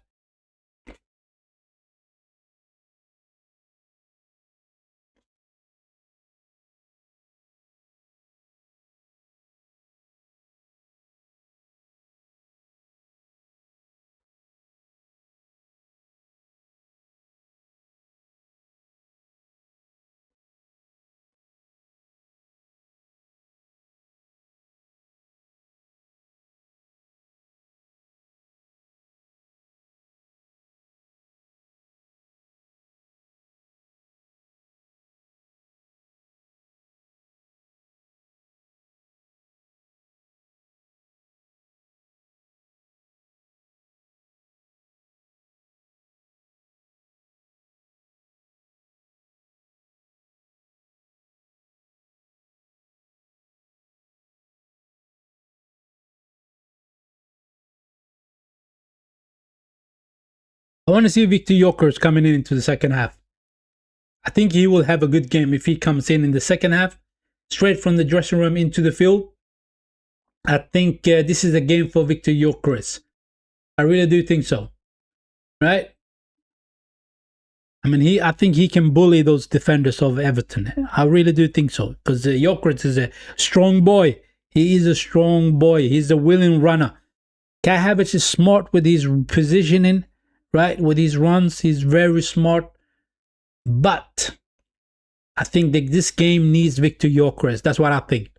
I want to see Victor Yokers coming in into the second half. I think he will have a good game if he comes in the second half, straight from the dressing room into the field. I think this is a game for Victor Yokers. I really do think so, right? I mean, I think he can bully those defenders of Everton. I really do think so, because Yokers is a strong boy. He is a strong boy. He's a willing runner. Kai Havertz is smart with his positioning, right? With his runs, he's very smart. But I think that this game needs Victor Yokers. That's what I think.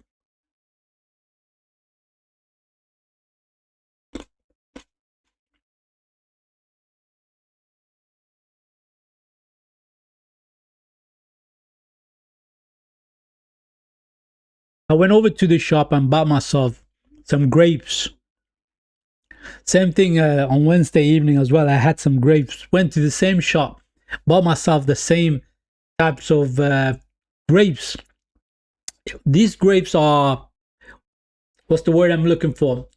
I went over to the shop and bought myself some grapes. Same thing on Wednesday evening as well. I had some grapes. Went to the same shop, bought myself the same types of grapes. These grapes are, what's the word I'm looking for?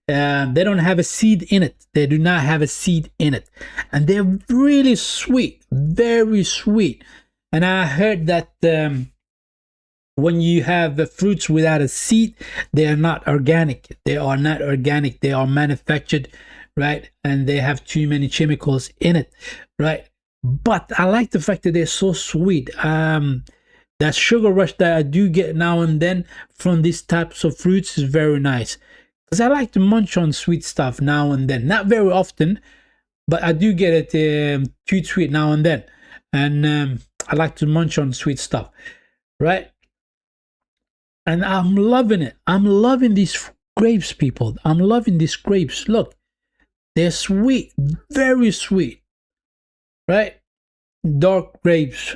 They don't have a seed in it. They do not have a seed in it. And they're really sweet, very sweet. And I heard that when you have fruits without a seed, they are not organic. They are not organic. They are manufactured, right? And they have too many chemicals in it, right? But I like the fact that they're so sweet. That sugar rush that I do get now and then from these types of fruits is very nice. Because I like to munch on sweet stuff now and then. Not very often, but I do get it too sweet now and then. And I like to munch on sweet stuff, right? And I'm loving it. I'm loving these grapes, people. I'm loving these grapes. Look, they're sweet, very sweet, right? Dark grapes.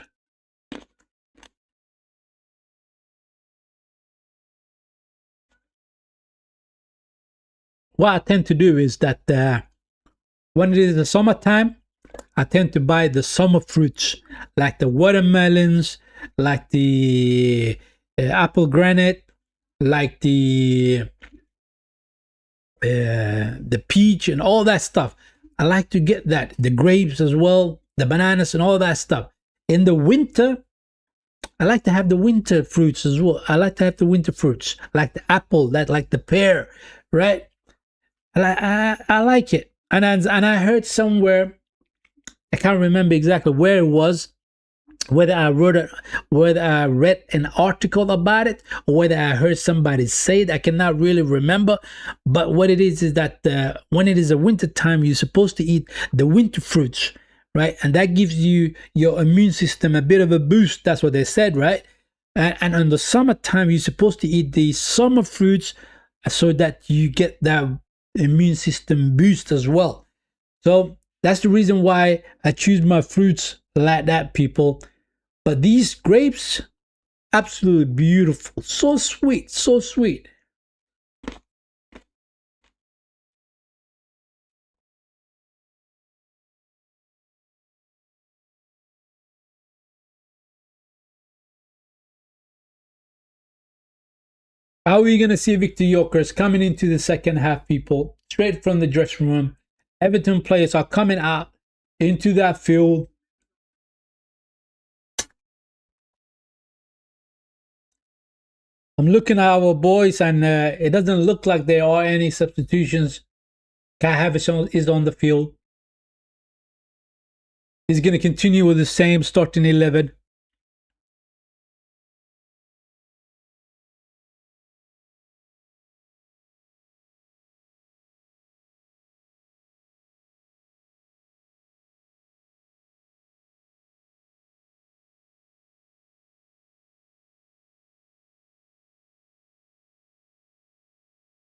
What I tend to do is that when it is the summertime, I tend to buy the summer fruits, like the watermelons, like the apple granite, like the peach and all that stuff. I like to get that. The grapes as well, the bananas and all that stuff. In the winter, I like to have the winter fruits as well. I like to have the winter fruits, like the apple, like the pear, right? I like it. And I heard somewhere, I can't remember exactly where it was, whether I read an article about it, or whether I heard somebody say it. I cannot really remember. But what it is that when it is a winter time, you're supposed to eat the winter fruits, right? And that gives you your immune system a bit of a boost. That's what they said, right? And in the summertime, you're supposed to eat the summer fruits so that you get that immune system boost as well. So that's the reason why I choose my fruits like that, people. But these grapes, absolutely beautiful. So sweet, so sweet. How are we going to see Victor Yokers coming into the second half, people? Straight from the dressing room. Everton players are coming out into that field. I'm looking at our boys, and it doesn't look like there are any substitutions. Kai Havertz is on the field. He's going to continue with the same starting 11.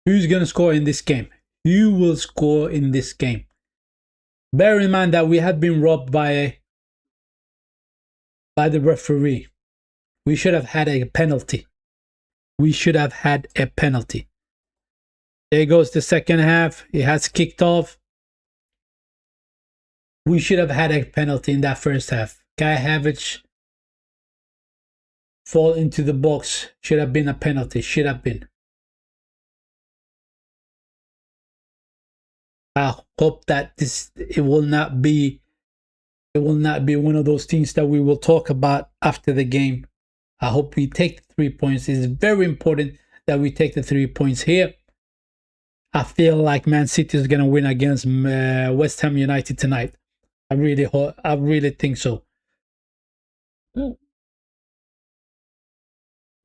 Who's going to score in this game? Who will score in this game? Bear in mind that we have been robbed by the referee. We should have had a penalty. We should have had a penalty. There goes the second half. It has kicked off. We should have had a penalty in that first half. Kai Havertz fall into the box. Should have been a penalty. Should have been. I hope that it will not be one of those things that we will talk about after the game. I hope we take the 3 points. It's very important that we take the 3 points here. I feel like Man City is gonna win against West Ham United tonight. I really think so.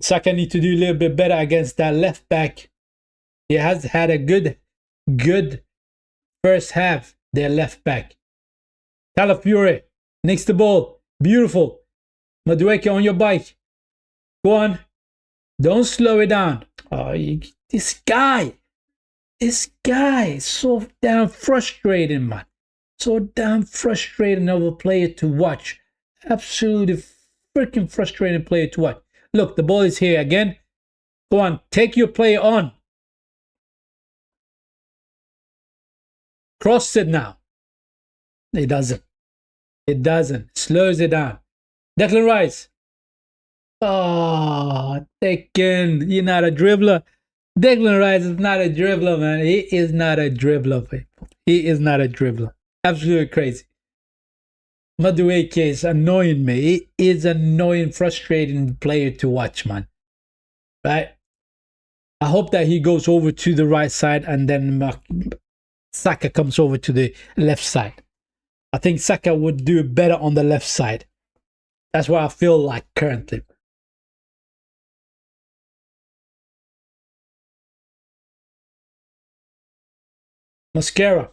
Saka need to do a little bit better against that left back. He has had a good first half. Their left back. Calafiore next the ball. Beautiful. Madueke on your bike. Go on. Don't slow it down. Oh, this guy is so damn frustrating, man. So damn frustrating of a player to watch. Absolutely freaking frustrating player to watch. Look, the ball is here again. Go on, take your player on. Cross it now. It doesn't. It doesn't. Slows it down. Declan Rice. Oh, Declan, you're not a dribbler. Declan Rice is not a dribbler, man. He is not a dribbler, people. He is not a dribbler. Absolutely crazy. Madueke is annoying me. He is annoying, frustrating player to watch, man. Right? I hope that he goes over to the right side and then Saka comes over to the left side. I think Saka would do better on the left side. That's what I feel like currently. Mascara.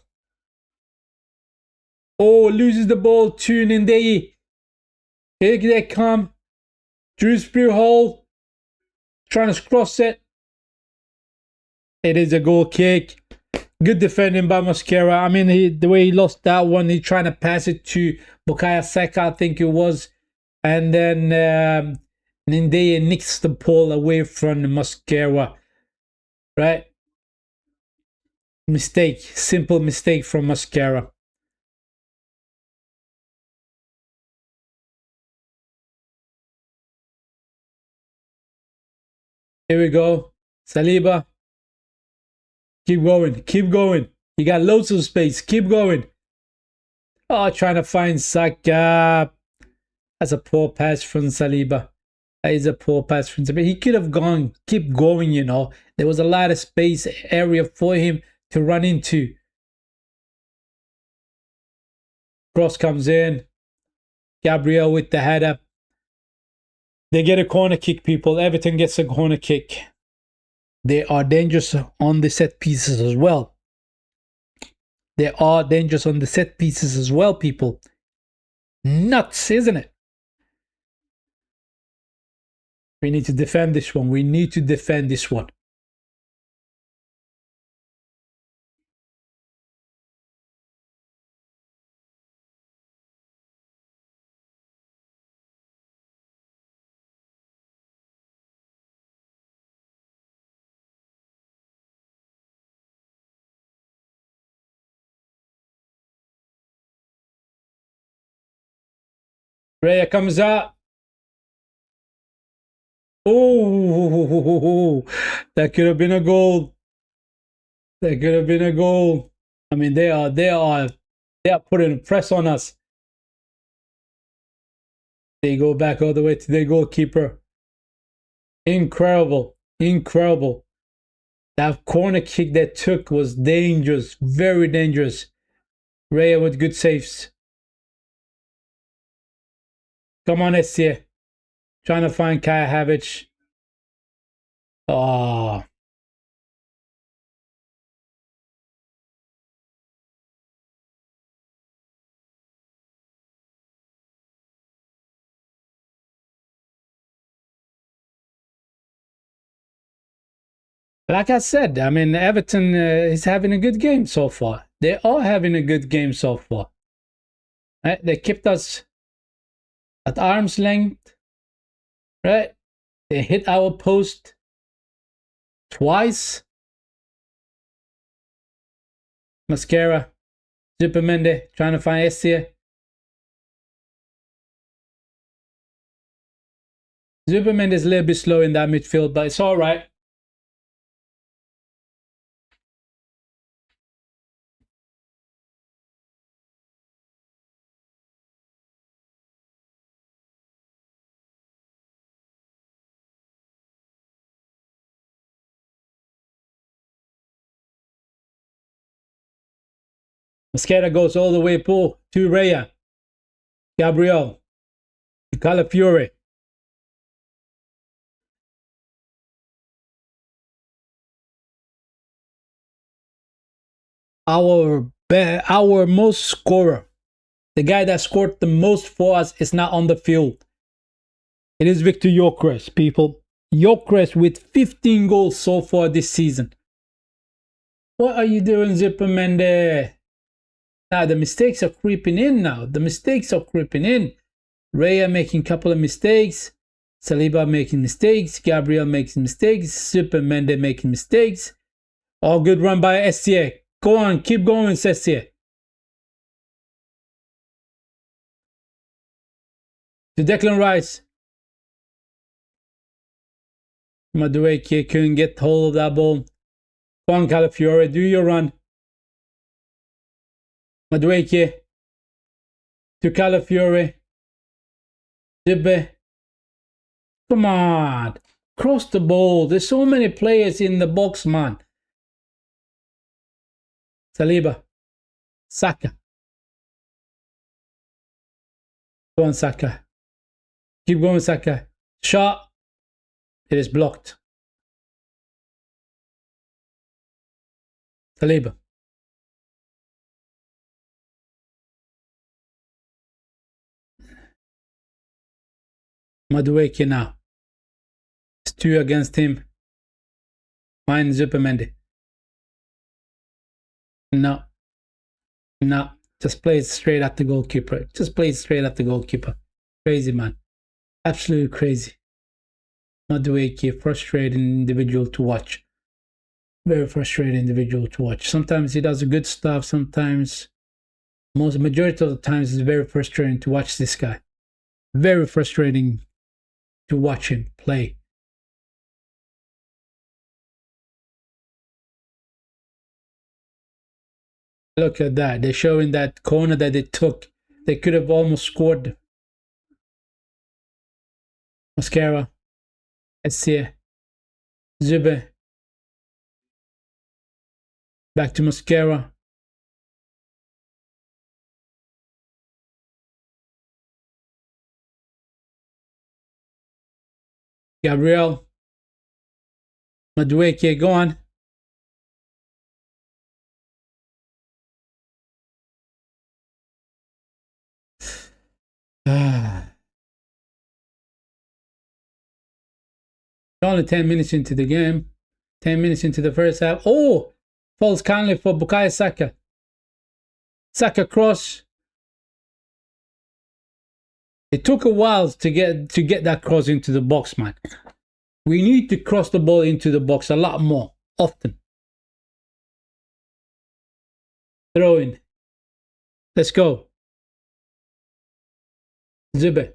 Oh, loses the ball to Ndeye. Here they come. Drewsbury Hall. Trying to cross it. It is a goal kick. Good defending by Mascara. I mean, the way he lost that one, he trying to pass it to Bukayo Saka, I think it was. And then Ndeye nicks the ball away from the Mascara. Right? Mistake. Simple mistake from Mascara. Here we go. Saliba. Keep going. Keep going. You got loads of space. Keep going. Oh, trying to find Saka. That's a poor pass from Saliba. That is a poor pass from Saliba. He could have gone, keep going, you know. There was a lot of space area for him to run into. Cross comes in. Gabriel with the header. They get a corner kick, people. Everton gets a corner kick. They are dangerous on the set pieces as well. They are dangerous on the set pieces as well, people. Nuts, isn't it? We need to defend this one. We need to defend this one. Raya comes out. Oh, that could have been a goal. That could have been a goal. I mean, they are putting press on us. They go back all the way to their goalkeeper. Incredible, incredible. That corner kick they took was dangerous, very dangerous. Raya with good saves. Come on, Essie. Trying to find Kaya Havertz. Oh. Like I said, I mean, Everton is having a good game so far. They are having a good game so far. Right? They kept us at arm's length. Right? They hit our post twice. Mascara. Zubimendi trying to find Essie. Zubimendi is a little bit slow in that midfield, but it's all right. Mosquera goes all the way to Raya. Gabriel. Calafiore. Our most scorer, the guy that scored the most for us, is not on the field. It is Victor Gyökeres, people. Gyökeres with 15 goals so far this season. What are you doing, Zubimendi? Now the mistakes are creeping in now. The mistakes are creeping in. Raya making a couple of mistakes. Saliba making mistakes. Gabriel making mistakes. Zubimendi making mistakes. All good run by SCA. Go on, keep going, SCA. To Declan Rice. Madueke couldn't get hold of that ball. Go on, Calafiore, do your run. Madueke. To Calafiore. Dibbe. Come on. Cross the ball. There's so many players in the box, man. Saliba. Saka. Go on, Saka. Keep going, Saka. Shot. It is blocked. Saliba. Madueke now. It's 2 against him. Find Zubimendi. No. No. Just play it straight at the goalkeeper. Just play it straight at the goalkeeper. Crazy, man. Absolutely crazy. Madueke, frustrating individual to watch. Very frustrating individual to watch. Sometimes he does good stuff. Sometimes, majority of the times, it's very frustrating to watch this guy. Very frustrating to watch him play. Look at that. They're showing that corner that they took. They could have almost scored. Mosquera. Essie. Zube. Back to Mosquera. Gabriel. Madueke, go on. Only 10 minutes into the game. 10 minutes into the first half. Oh! Falls kindly for Bukayo Saka. Saka cross. It took a while to get that cross into the box, man. We need to cross the ball into the box a lot more, often. Throw in. Let's go. Zube.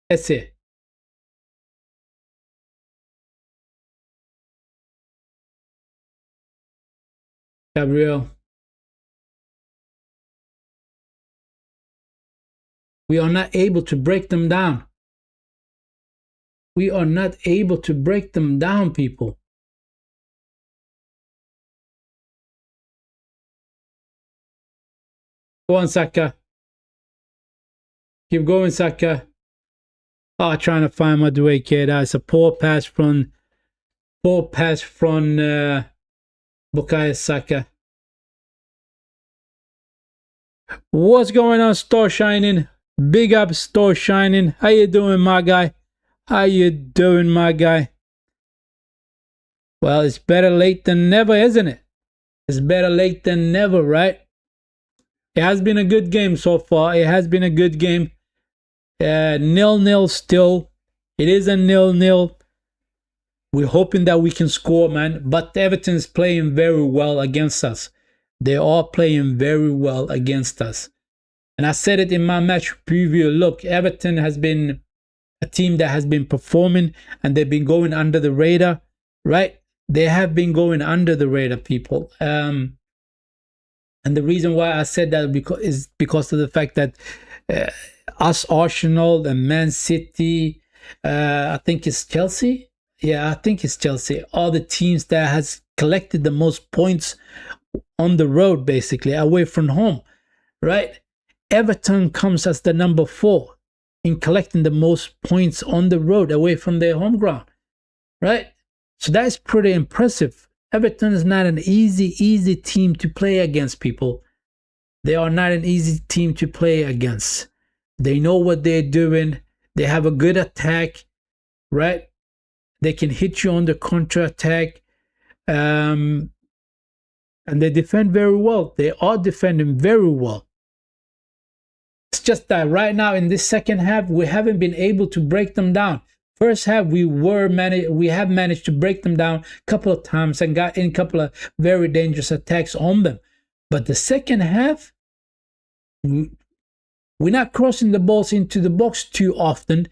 Esse. Gabriel. We are not able to break them down. We are not able to break them down, people. Go on, Saka. Keep going, Saka. Oh, trying to find Madueke. That's a poor pass from Bukayo Saka. What's going on, Star Shining? Big up, Star Shining. How you doing, my guy? How you doing, my guy? Well, it's better late than never, isn't it? It's better late than never, right? It has been a good game so far. It has been a good game. 0-0 still. It is a 0-0. We're hoping that we can score, man. But Everton's playing very well against us. They are playing very well against us. And I said it in my match preview. Look, Everton has been a team that has been performing and they've been going under the radar, right? They have been going under the radar, people. And the reason why I said that is because of the fact that us, Arsenal and Man City, I think it's Chelsea. Yeah, I think it's Chelsea. All the teams that has collected the most points on the road, basically, away from home, right? Everton comes as the number 4 in collecting the most points on the road away from their home ground, right? So that's pretty impressive. Everton is not an easy team to play against, people. They are not an easy team to play against. They know what they're doing. They have a good attack, right? They can hit you on the counter-attack. And they defend very well. They are defending very well. It's just that right now in this second half, we haven't been able to break them down. First half, we have managed to break them down a couple of times and got in a couple of very dangerous attacks on them. But the second half, we're not crossing the balls into the box too often.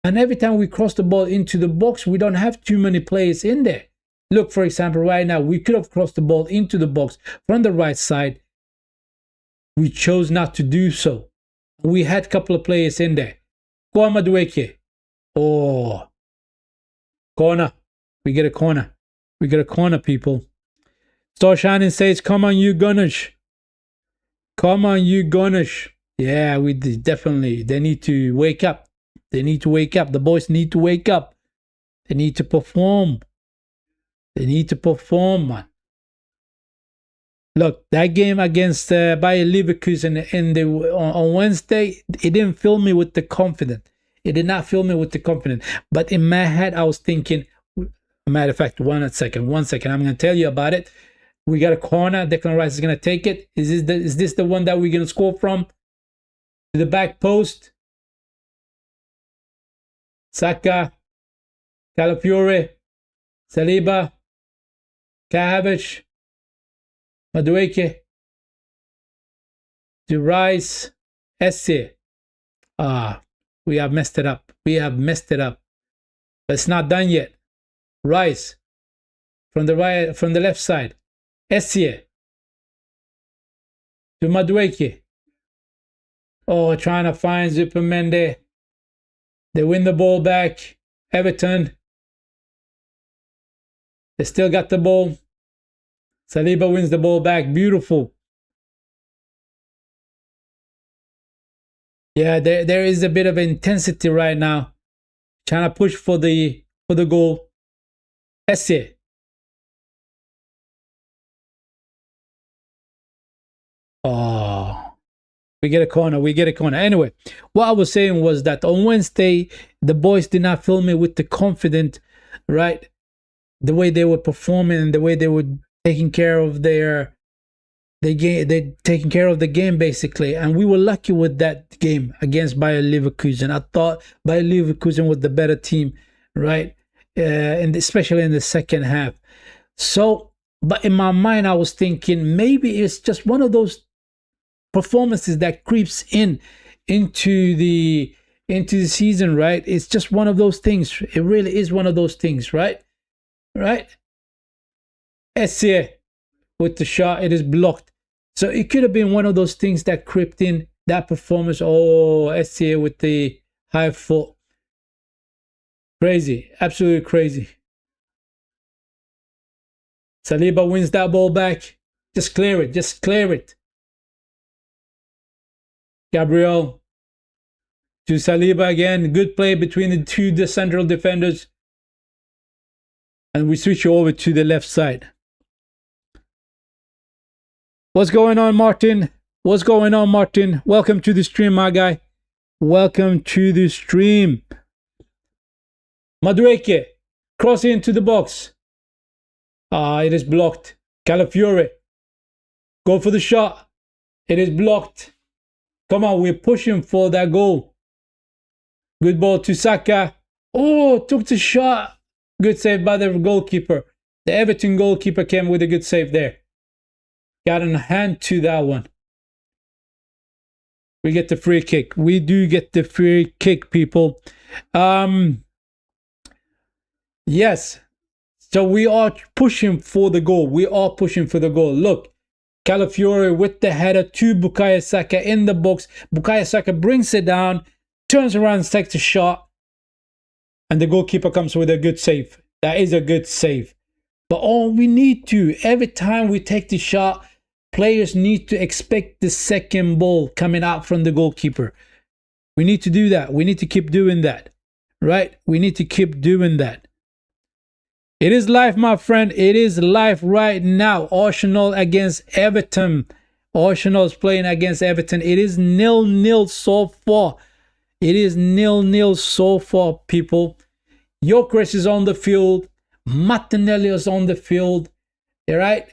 And every time we cross the ball into the box, we don't have too many players in there. Look, for example, right now, we could have crossed the ball into the box from the right side. We chose not to do so. We had a couple of players in there. Go on, Madueke. Oh, corner. We get a corner. We get a corner, people. Star Shining says, come on, you gunners. Come on, you gunners. Yeah, we definitely. They need to wake up. They need to wake up. The boys need to wake up. They need to perform. They need to perform, man. Look, that game against Bayer Leverkusen on Wednesday, it didn't fill me with the confidence. It did not fill me with the confidence. But in my head, I was thinking, matter of fact, one second, I'm going to tell you about it. We got a corner. Declan Rice is going to take it. Is this the one that we're going to score from? To the back post. Saka, Calafiore, Saliba, Cabbage, Madueke, to Rice, Esse. We have messed it up. We have messed it up. But it's not done yet. Rice from the right, from the left side. Esse to Madueke. Oh, trying to find Zupermende. They win the ball back. Everton. They still got the ball. Saliba wins the ball back. Beautiful. Yeah, there is a bit of intensity right now. Trying to push for the goal. Esse. Oh, we get a corner. We get a corner. Anyway, what I was saying was that on Wednesday, the boys did not fill me with the confidence, right? The way they were performing, the way they were taking care of their game, they taking care of the game basically. And we were lucky with that game against Bayer Leverkusen. I thought Bayer Leverkusen was the better team, right? And especially in the second half. So, but in my mind, I was thinking maybe it's just one of those performances that creeps into the season, right? It's just one of those things. It really is one of those things, right? Right? Esse with the shot, it is blocked. So it could have been one of those things that crept in that performance. Oh, Esse with the high foot. Crazy, absolutely crazy. Saliba wins that ball back. Just clear it, just clear it. Gabriel to Saliba again. Good play between the central defenders. And we switch over to the left side. What's going on, Martin? What's going on, Martin? Welcome to the stream, my guy. Welcome to the stream. Madueke, cross into the box. It is blocked. Calafiore, go for the shot. It is blocked. Come on, we're pushing for that goal. Good ball to Saka. Oh, took the shot. Good save by the goalkeeper. The Everton goalkeeper came with a good save there. Got a hand to that one. We get the free kick. We do get the free kick, people. Yes. So we are pushing for the goal. We are pushing for the goal. Look. Calafiore with the header to Bukayo Saka in the box. Bukayo Saka brings it down. Turns around, takes a shot. And the goalkeeper comes with a good save. That is a good save. But all we need to, every time we take the shot, players need to expect the second ball coming out from the goalkeeper. We need to do that. We need to keep doing that, right? We need to keep doing that. It is live, my friend. It is live right now. Arsenal against Everton. Arsenal is playing against Everton. It is 0-0 so far. It is 0-0 so far, people. Gyökeres is on the field. Martinelli is on the field. All right.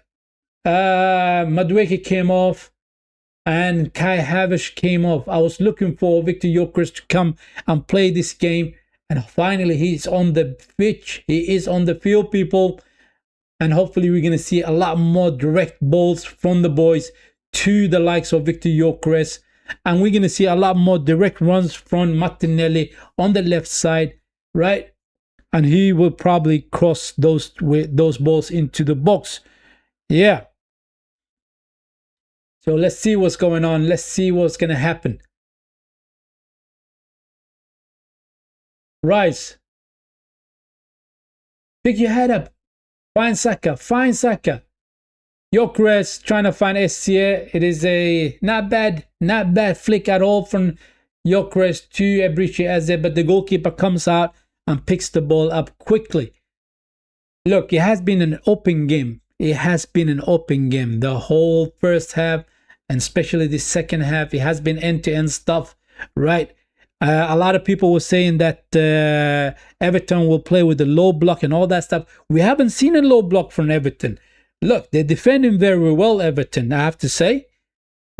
Madueke came off. And Kai Havertz came off. I was looking for Victor Gyökeres to come and play this game. And finally, he's on the pitch. He is on the field, people. And hopefully, we're going to see a lot more direct balls from the boys to the likes of Victor Gyökeres. And we're going to see a lot more direct runs from Martinelli on the left side, right? And he will probably cross those balls into the box. Yeah. So let's see what's going on. Let's see what's going to happen. Rice. Pick your head up. Find Saka. Find Saka. Gyökeres trying to find SCA. It is a not bad flick at all from Gyökeres to Ebriche, but the goalkeeper comes out and picks the ball up quickly. Look, it has been an open game. It has been an open game. The whole first half, and especially the second half, it has been end-to-end stuff, right? A lot of people were saying that Everton will play with the low block and all that stuff. We haven't seen a low block from Everton. Look, they're defending very well, Everton, I have to say,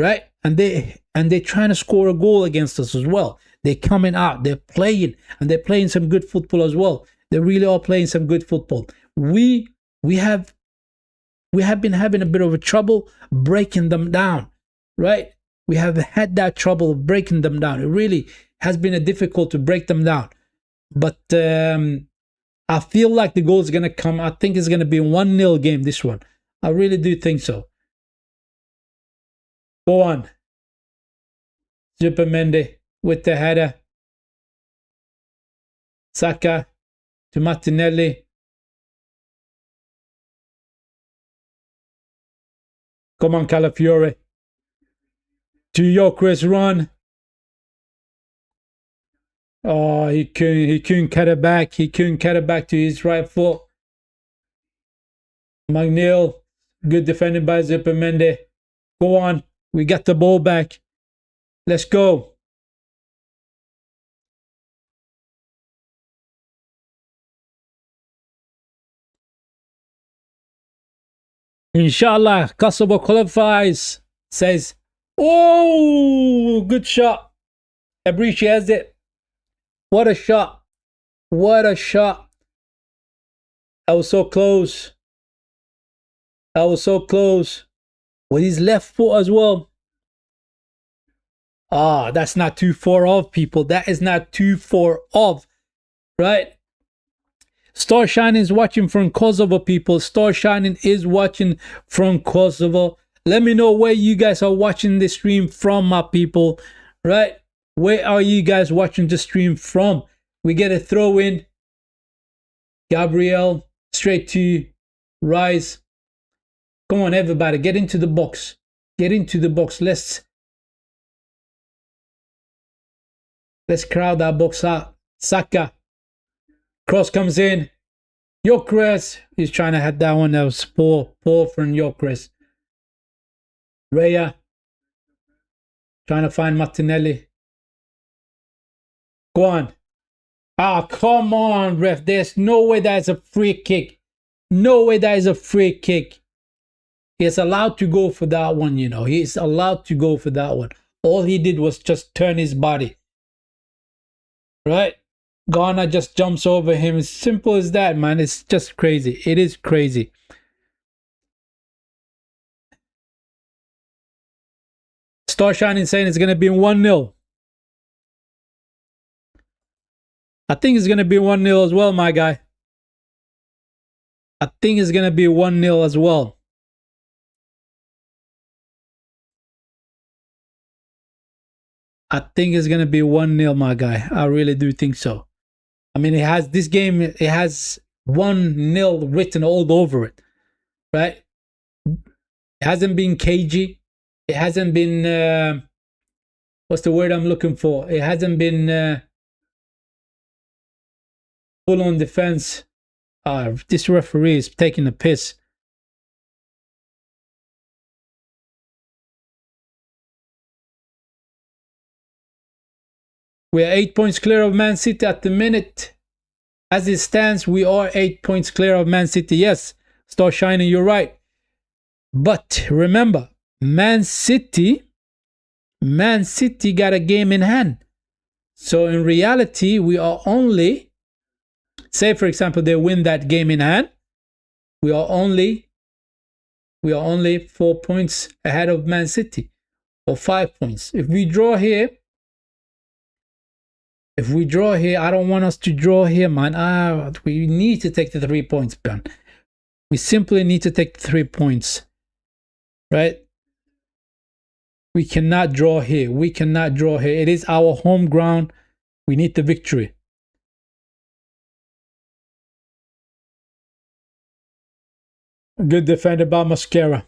right? And they're trying to score a goal against us as well. They're coming out, they're playing, and they're playing some good football as well. They really are playing some good football. We have been having a bit of a trouble breaking them down, right? We have had that trouble breaking them down. It really has been difficult to break them down. But I feel like the goal is going to come. I think it's going to be a 1-0 game, this one. I really do think so. Go on. Zubimendi with the header. Saka to Martinelli. Come on, Calafiore. To Gyökeres run. Oh, he couldn't cut it back. He couldn't cut it back to his right foot. McNeil. Good defending by Zubimendi. Go on. We got the ball back. Let's go. Inshallah, Kosovo qualifies. Says, oh, good shot. Ebriche has it. What a shot. What a shot. I was so close. I was so close. With his left foot as well. Ah, that's not too far off, people. That is not too far off. Right? Star Shining is watching from Kosovo, people. Star Shining is watching from Kosovo. Let me know where you guys are watching the stream from, my people. Right? Where are you guys watching the stream from? We get a throw in. Gabriel, straight to Rice. Come on, everybody. Get into the box. Get into the box. Let's crowd that box out. Saka. Cross comes in. Gyökeres. He's trying to hit that one. That was poor from Gyökeres. Raya. Trying to find Martinelli. Go on. Ah, come on, ref. There's no way that is a free kick. No way that is a free kick. He's allowed to go for that one, you know. He's allowed to go for that one. All he did was just turn his body. Right? Ghana just jumps over him. It's simple as that, man. It's just crazy. It is crazy. Star Shining saying it's going to be 1-0. I think it's going to be 1-0 as well, my guy. I think it's going to be 1-0 as well. I think it's going to be 1-0, my guy. I really do think so. I mean, it has this game, it has 1-0 written all over it, right? It hasn't been cagey. It hasn't been, what's the word I'm looking for? It hasn't been full on defense. This referee is taking a piss. We are 8 points clear of Man City at the minute. As it stands, we are 8 points clear of Man City. Yes, Star Shining, you're right. But remember, Man City got a game in hand. So in reality, we are only, say for example, they win that game in hand, we are only 4 points ahead of Man City, or 5 points. If we draw here, I don't want us to draw here, man. We need to take the 3 points, man. We simply need to take the 3 points, right? We cannot draw here. It is our home ground. We need the victory. Good defended by Mascara.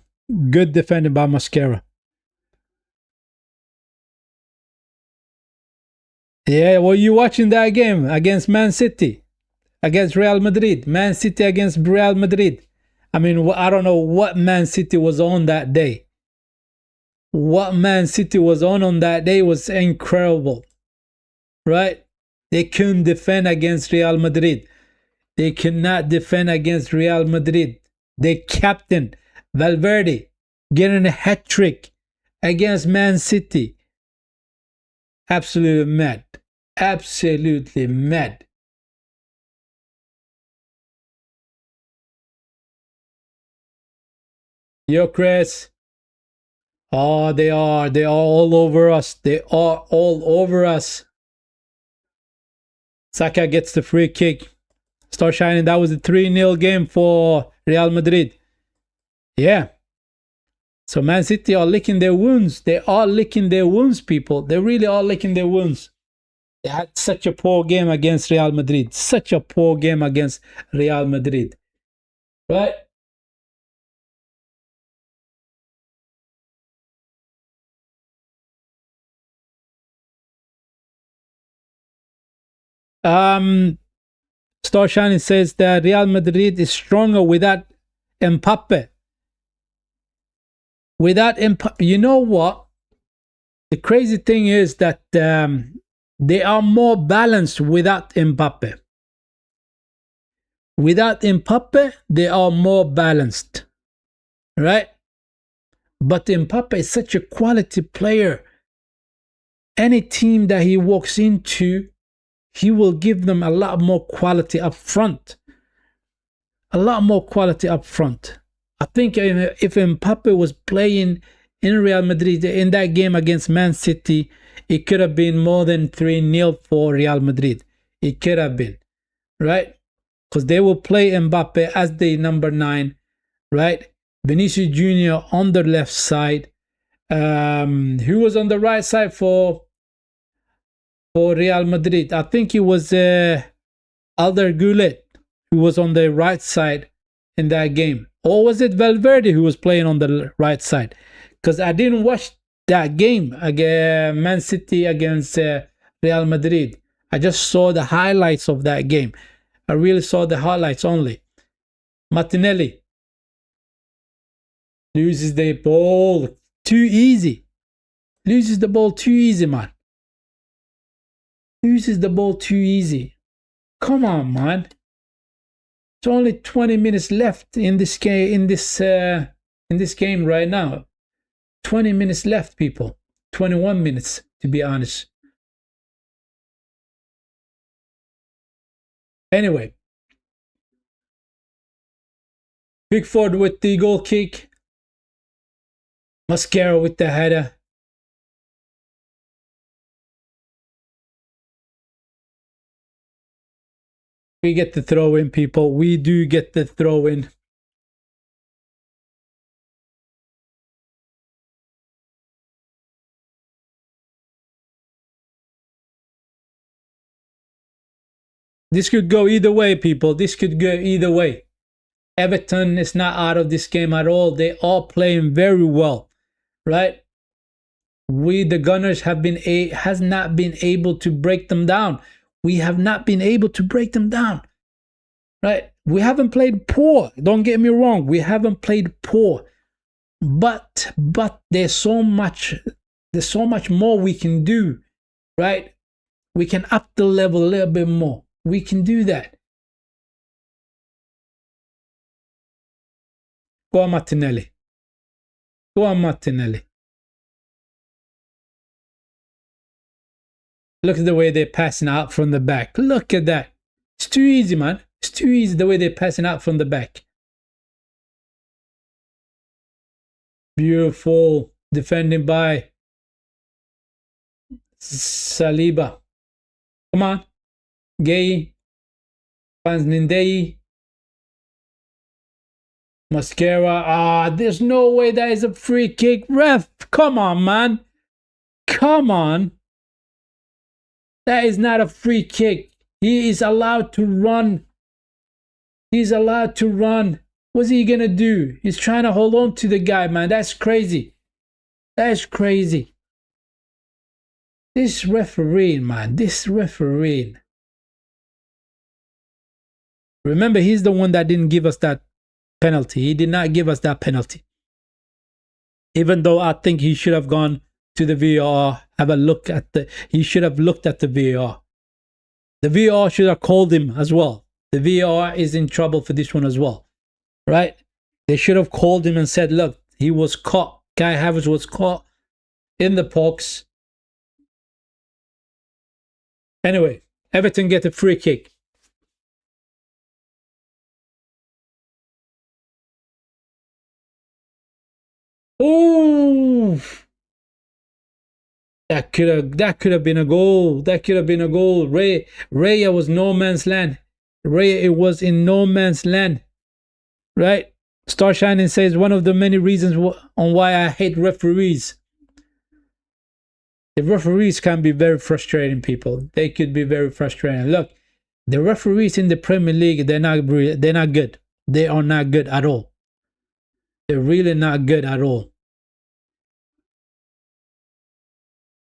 Yeah, were you watching that game against Man City? Against Real Madrid? Man City against Real Madrid. I mean, I don't know what Man City was on that day. What Man City was on that day was incredible, right? They couldn't defend against Real Madrid. They cannot defend against Real Madrid. Their captain, Valverde, getting a hat trick against Man City. Absolutely mad. Absolutely mad. Yo, Chris. Oh, they are. They are all over us. They are all over us. Saka gets the free kick. Star Shining. That was a 3-0 game for Real Madrid. Yeah. So Man City are licking their wounds. They are licking their wounds, people. They really are licking their wounds. They had such a poor game against Real Madrid. Such a poor game against Real Madrid. Right? Star Shining says that Real Madrid is stronger without Mbappe. Without Mbappe, you know what? The crazy thing is that they are more balanced without Mbappe. Without Mbappe, they are more balanced, right? But Mbappe is such a quality player. Any team that he walks into, he will give them a lot more quality up front. A lot more quality up front. I think if Mbappe was playing in Real Madrid in that game against Man City, it could have been more than 3-0 for Real Madrid. It could have been, right? Because they will play Mbappe as the number 9, right? Vinicius Jr. on the left side. Who was on the right side for Real Madrid? I think it was Alder Goulet who was on the right side in that game. Or was it Valverde who was playing on the right side? Because I didn't watch that game against Man City against Real Madrid. I just saw the highlights of that game. I really saw the highlights only. Martinelli loses the ball too easy. Loses the ball too easy, man. Loses the ball too easy. Come on, man. It's only 20 minutes left in this game. In this game right now. 20 minutes left, people. 21 minutes, to be honest. Anyway, Pickford with the goal kick. Mascara with the header. We get the throw in, people. We do get the throw in. This could go either way, people. This could go either way. Everton is not out of this game at all. They are playing very well, right? We, the Gunners, has not been able to break them down. We have not been able to break them down, right? We haven't played poor. Don't get me wrong. We haven't played poor, but there's so much more we can do, right? We can up the level a little bit more. We can do that. Go on, Martinelli. Go on, Martinelli. Look at the way they're passing out from the back. Look at that. It's too easy, man. It's too easy the way they're passing out from the back. Beautiful defending by Saliba. Come on. Gay. Panzindei. Mascara. Ah, there's no way that is a free kick. Ref, come on, man. Come on. That is not a free kick. He is allowed to run. He's allowed to run. What's he gonna do? He's trying to hold on to the guy, man. That's crazy. That's crazy. This referee, man. This referee. Remember, he's the one that didn't give us that penalty. He did not give us that penalty. Even though I think he should have gone to the VAR, have a look at he should have looked at the VAR. The VAR should have called him as well. The VAR is in trouble for this one as well, right? They should have called him and said, look, he was caught. Kai Havertz was caught in the box. Anyway, Everton get a free kick. Oh, that could have been a goal. That could have been a goal. Raya was no man's land. Raya, it was in no man's land, right? Star Shining says one of the many reasons on why I hate referees. The referees can be very frustrating, people. They could be very frustrating. Look, the referees in the Premier League, they're not good. They are not good at all. They're really not good at all.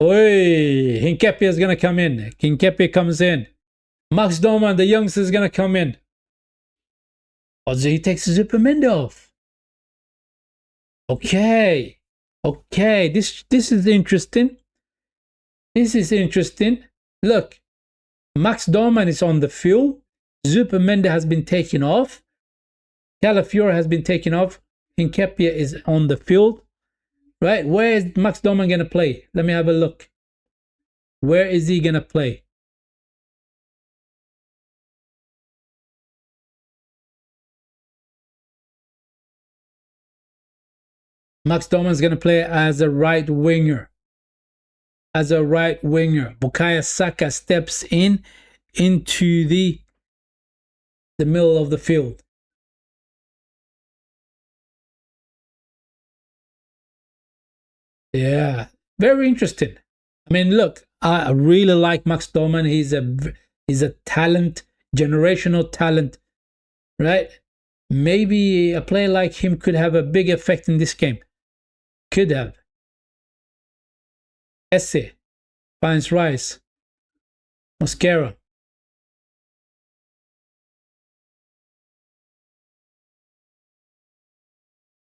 Oi, Hinkepi is gonna come in. Hinkepi comes in. Max Doman, the youngster, is gonna come in. Oh, he takes Zupermende off. Okay. Okay, this is interesting. This is interesting. Look, Max Doman is on the field. Zupermende has been taken off. Calafiore has been taken off. Hinkepi is on the field. Right? Where is Max Doman going to play? Let me have a look. Where is he going to play? Max Doman is going to play as a right winger. As a right winger. Bukayo Saka steps into the middle of the field. Yeah, very interesting. I mean, look, I really like Max Doman. He's a talent, generational talent, right? Maybe a player like him could have a big effect in this game. Could have. Esse finds Rice. Mosquera.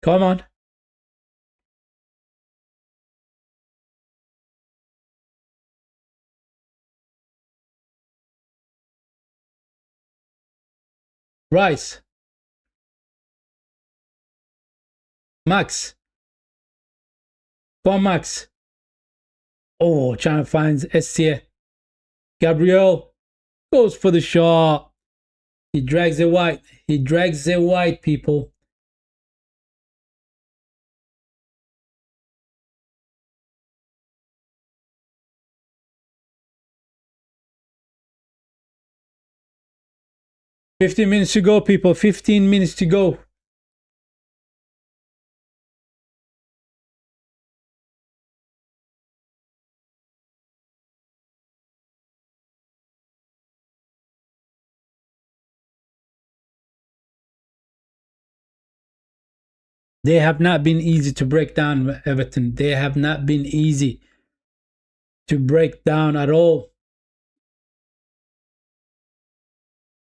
Come on. Rice. Max. Come on, Max. Oh, trying to find Esse. Gabriel goes for the shot. He drags it wide. He drags it wide, people. "15 minutes to go, people. 15 minutes to go." They have not been easy to break down, Everton. They have not been easy to break down at all.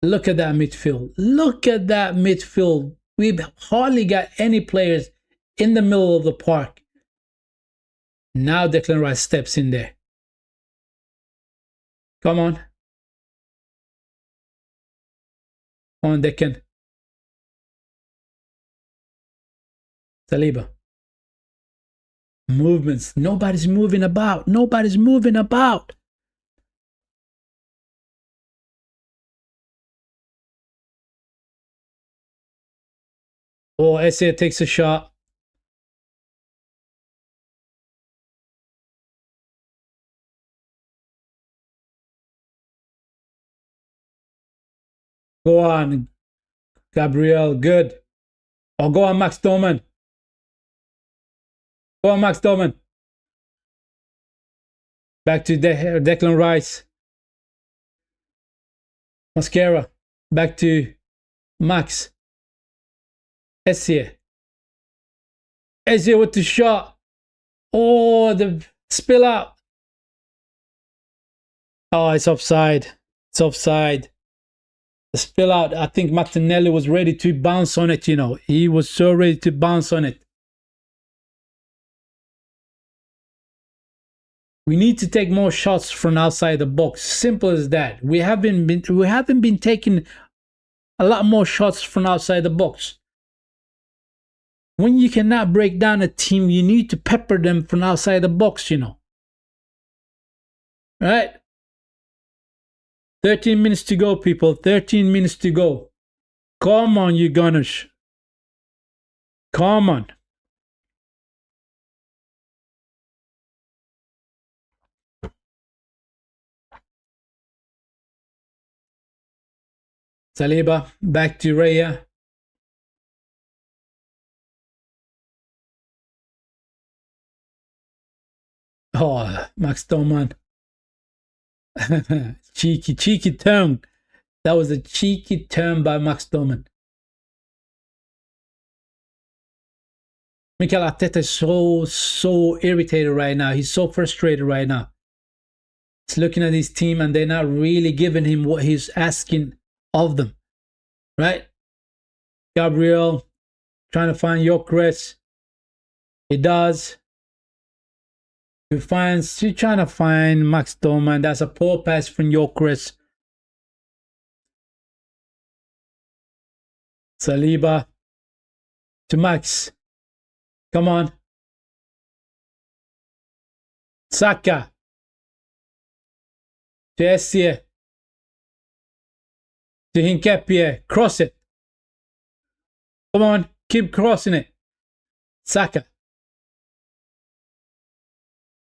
Look at that midfield. Look at that midfield. We've hardly got any players in the middle of the park. Now Declan Rice steps in there. Come on. Come on, Declan. Saliba. Movements. Nobody's moving about. Nobody's moving about. Oh, Essay takes a shot. Go on, Gabriel. Good. Oh, go on, Max Doman. Go on, Max Doman. Back to Declan Rice. Mascara. Back to Max. Essay. Essay with the shot. Oh, the spill out. Oh, it's offside. It's offside. The spill out. I think Martinelli was ready to bounce on it, you know. He was so ready to bounce on it. We need to take more shots from outside the box. Simple as that. We haven't been taking a lot more shots from outside the box. When you cannot break down a team, you need to pepper them from outside the box, you know. Right? 13 minutes to go, people. 13 minutes to go. Come on, you Gunners. Come on. Saliba, back to Raya. Oh, Max Doman. cheeky turn. That was a cheeky turn by Max Doman. Mikel Arteta is so irritated right now. He's so frustrated right now. He's looking at his team and they're not really giving him what he's asking of them. Right? Gabriel trying to find Gyökeres. He does. He's trying to find Max Doman. That's a poor pass from Gyökeres. Saliba to Max. Come on. Saka to Essay. To Hincapié. Cross it. Come on. Keep crossing it. Saka.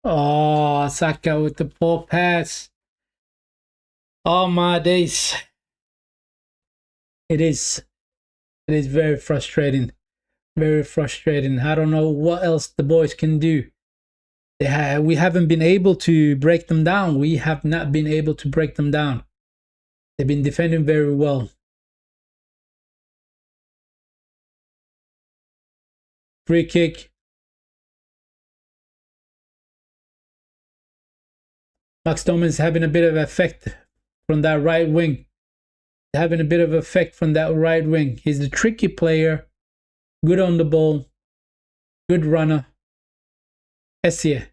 Oh, Saka with the poor pass. Oh my days. It is very frustrating. Very frustrating. I don't know what else the boys can do. We haven't been able to break them down. We have not been able to break them down. They've been defending very well. Free kick. Max Doman is having a bit of effect from that right wing. Having a bit of effect from that right wing. He's a tricky player. Good on the ball. Good runner. Essay.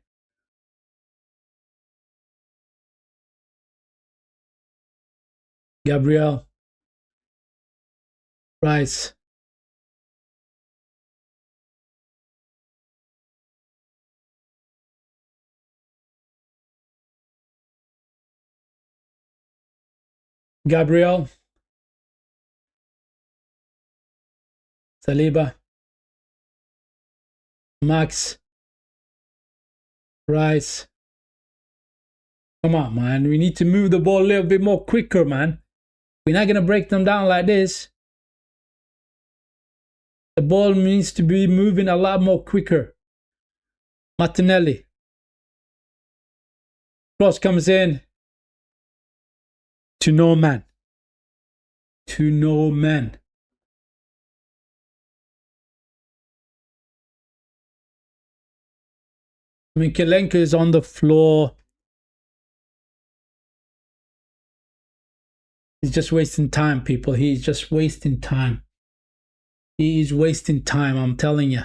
Gabriel. Rice. Gabriel. Saliba. Max. Rice. Come on, man. We need to move the ball a little bit more quicker, man. We're not going to break them down like this. The ball needs to be moving a lot more quicker. Martinelli. Cross comes in. To no man. To no man. Mikalenko is on the floor. He's just wasting time, people. He's just wasting time. He is wasting time, I'm telling you.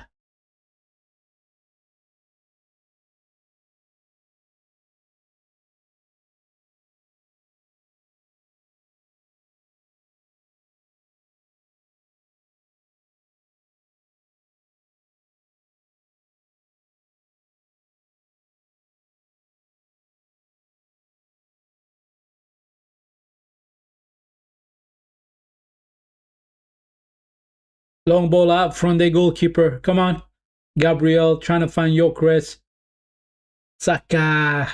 Long ball out from the goalkeeper. Come on. Gabriel trying to find Gyökeres. Saka.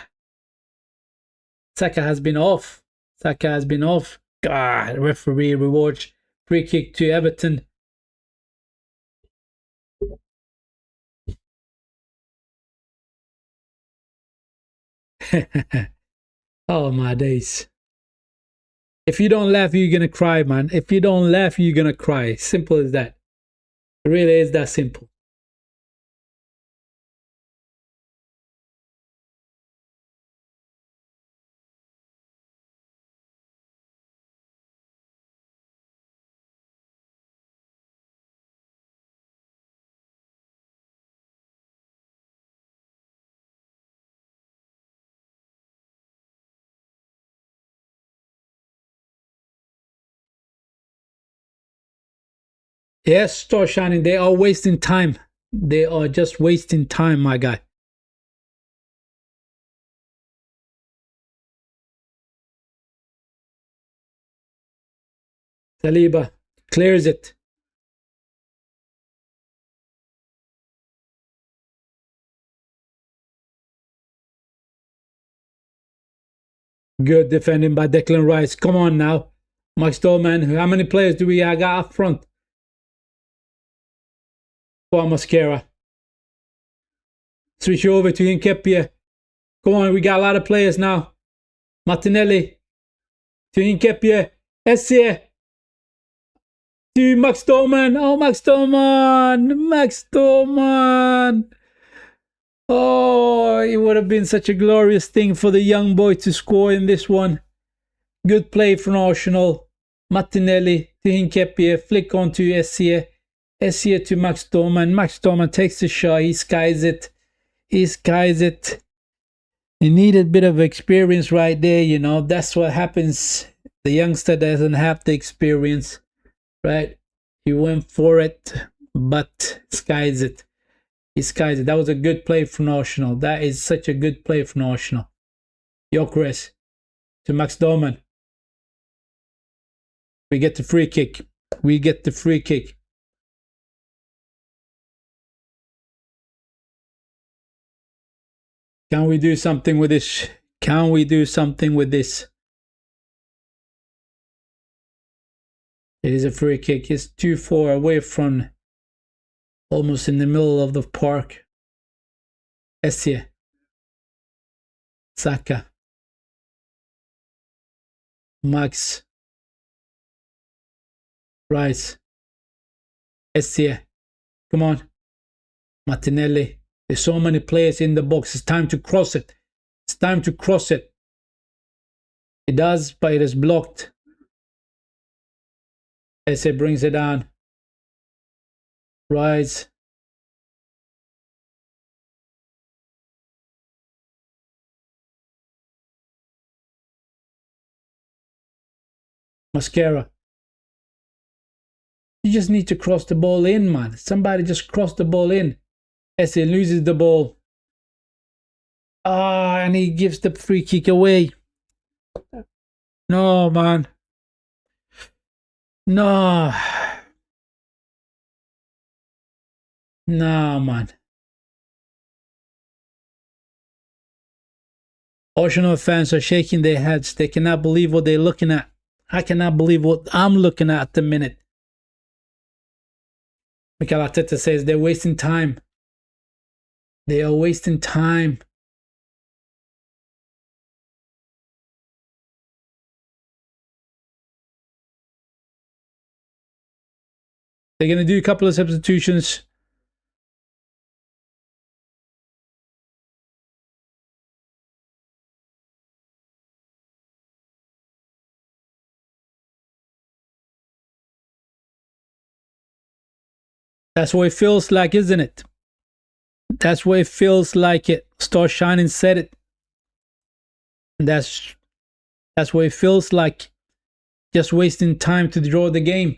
Saka has been off. Saka has been off. God, referee rewards. Free kick to Everton. Oh my days. If you don't laugh, you're gonna cry, man. If you don't laugh, you're gonna cry. Simple as that. It really is that simple. Yes, Star Shining, they are wasting time. They are just wasting time, my guy. Saliba clears it. Good defending by Declan Rice. Come on now. Max Dolman, how many players do we got up front? For Mascara. Switch over to Nketiah. Come on, we got a lot of players now. Martinelli. To Nketiah. Essay. To Max Dolman. Oh, Max Dolman. Max Dolman. Oh, it would have been such a glorious thing for the young boy to score in this one. Good play from Arsenal. Martinelli to Nketiah. Flick on to Essay. Essay to Max Dolman. Max Dolman takes the shot. He skies it. He skies it. He needed a bit of experience right there, you know. That's what happens. The youngster doesn't have the experience, right? He went for it, but skies it. He skies it. That was a good play from Arsenal. That is such a good play from Arsenal. Gyökeres to Max Dolman. We get the free kick. We get the free kick. Can we do something with this? Can we do something with this? It is a free kick. It's too far away from, almost in the middle of the park. Essay. Saka. Max. Rice. Essay. Come on. Martinelli. There's so many players in the box. It's time to cross it. It's time to cross it. It does, but it is blocked. Essay brings it down. Rice. Mascara. You just need to cross the ball in, man. Somebody just cross the ball in. Essay loses the ball. Ah, and he gives the free kick away. No, man. No. No, man. Arsenal fans are shaking their heads. They cannot believe what they're looking at. I cannot believe what I'm looking at the minute. Mikel Arteta says they're wasting time. They are wasting time. They're going to do a couple of substitutions. That's what it feels like, isn't it? That's what it feels like. It Star Shining said it. And that's what it feels like. Just wasting time to draw the game.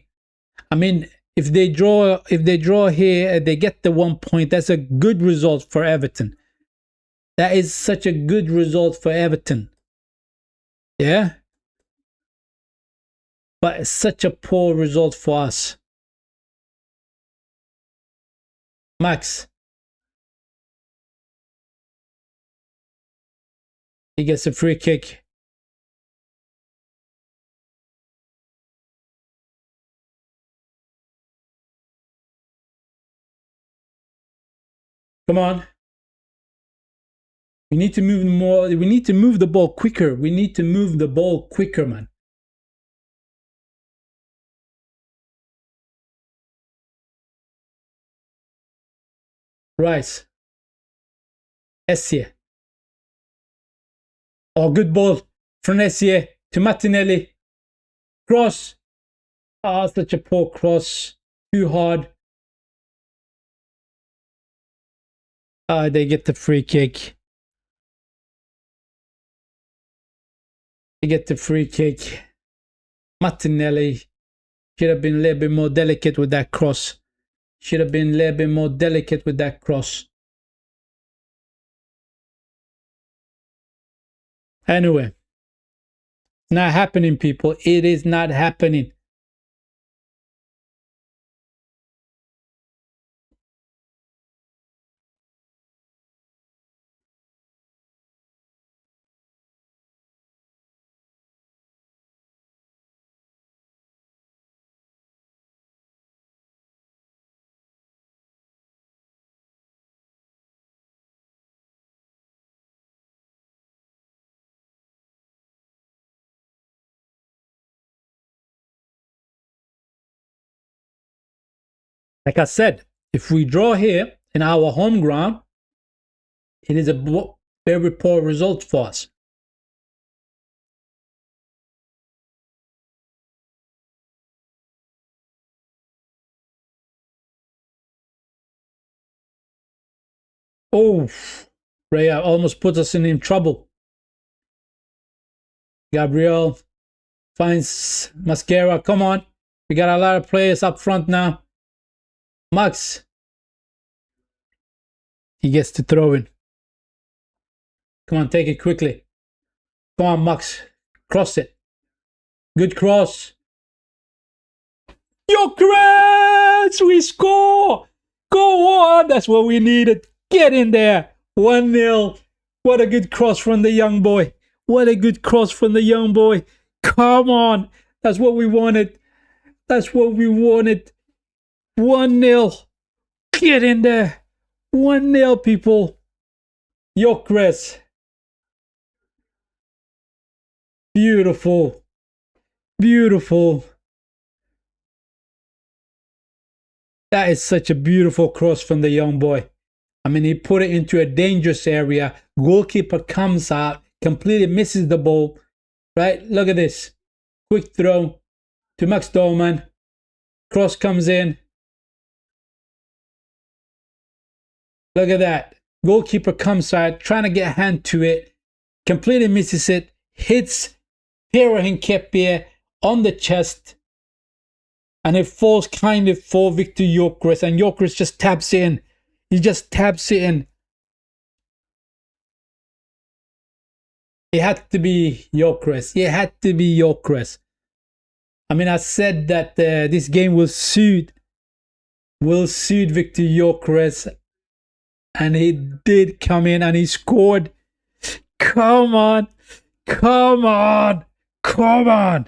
I mean, if they draw here, they get the 1 point. That's a good result for Everton. That is such a good result for Everton. Yeah? But it's such a poor result for us. Max. He gets a free kick. Come on. We need to move more. We need to move the ball quicker. We need to move the ball quicker, man. Rice. Essie. Oh, good ball from Essie to Martinelli. Cross. Ah, such a poor cross. Too hard. Ah, they get the free kick. They get the free kick. Martinelli should have been a little bit more delicate with that cross. Should have been a little bit more delicate with that cross. Anyway, not happening, people. It is not happening. Like I said, if we draw here in our home ground, it is a very poor result for us. Oh, Raya almost puts us in trouble. Gabriel finds Mascara. Come on. We got a lot of players up front now. Max. He gets to throw in. Come on, take it quickly. Come on, Max. Cross it. Good cross. Gyökeres! We score! Go on! That's what we needed. Get in there. 1-0. What a good cross from the young boy. What a good cross from the young boy. Come on. That's what we wanted. That's what we wanted. 1-0. Get in there. 1-0, people. Gyökeres. Beautiful. Beautiful. That is such a beautiful cross from the young boy. I mean, he put it into a dangerous area. Goalkeeper comes out, completely misses the ball. Right? Look at this. Quick throw to Max Doman. Cross comes in. Look at that. Goalkeeper comes out, trying to get a hand to it. Completely misses it. Hits Pierre Hincapié on the chest. And it falls kind of for Victor Gyökeres. And Gyökeres just taps in. He just taps it in. It had to be Gyökeres. It had to be Gyökeres. I mean, I said that this game will suit Victor Gyökeres. And he did come in and he scored. Come on. Come on. Come on.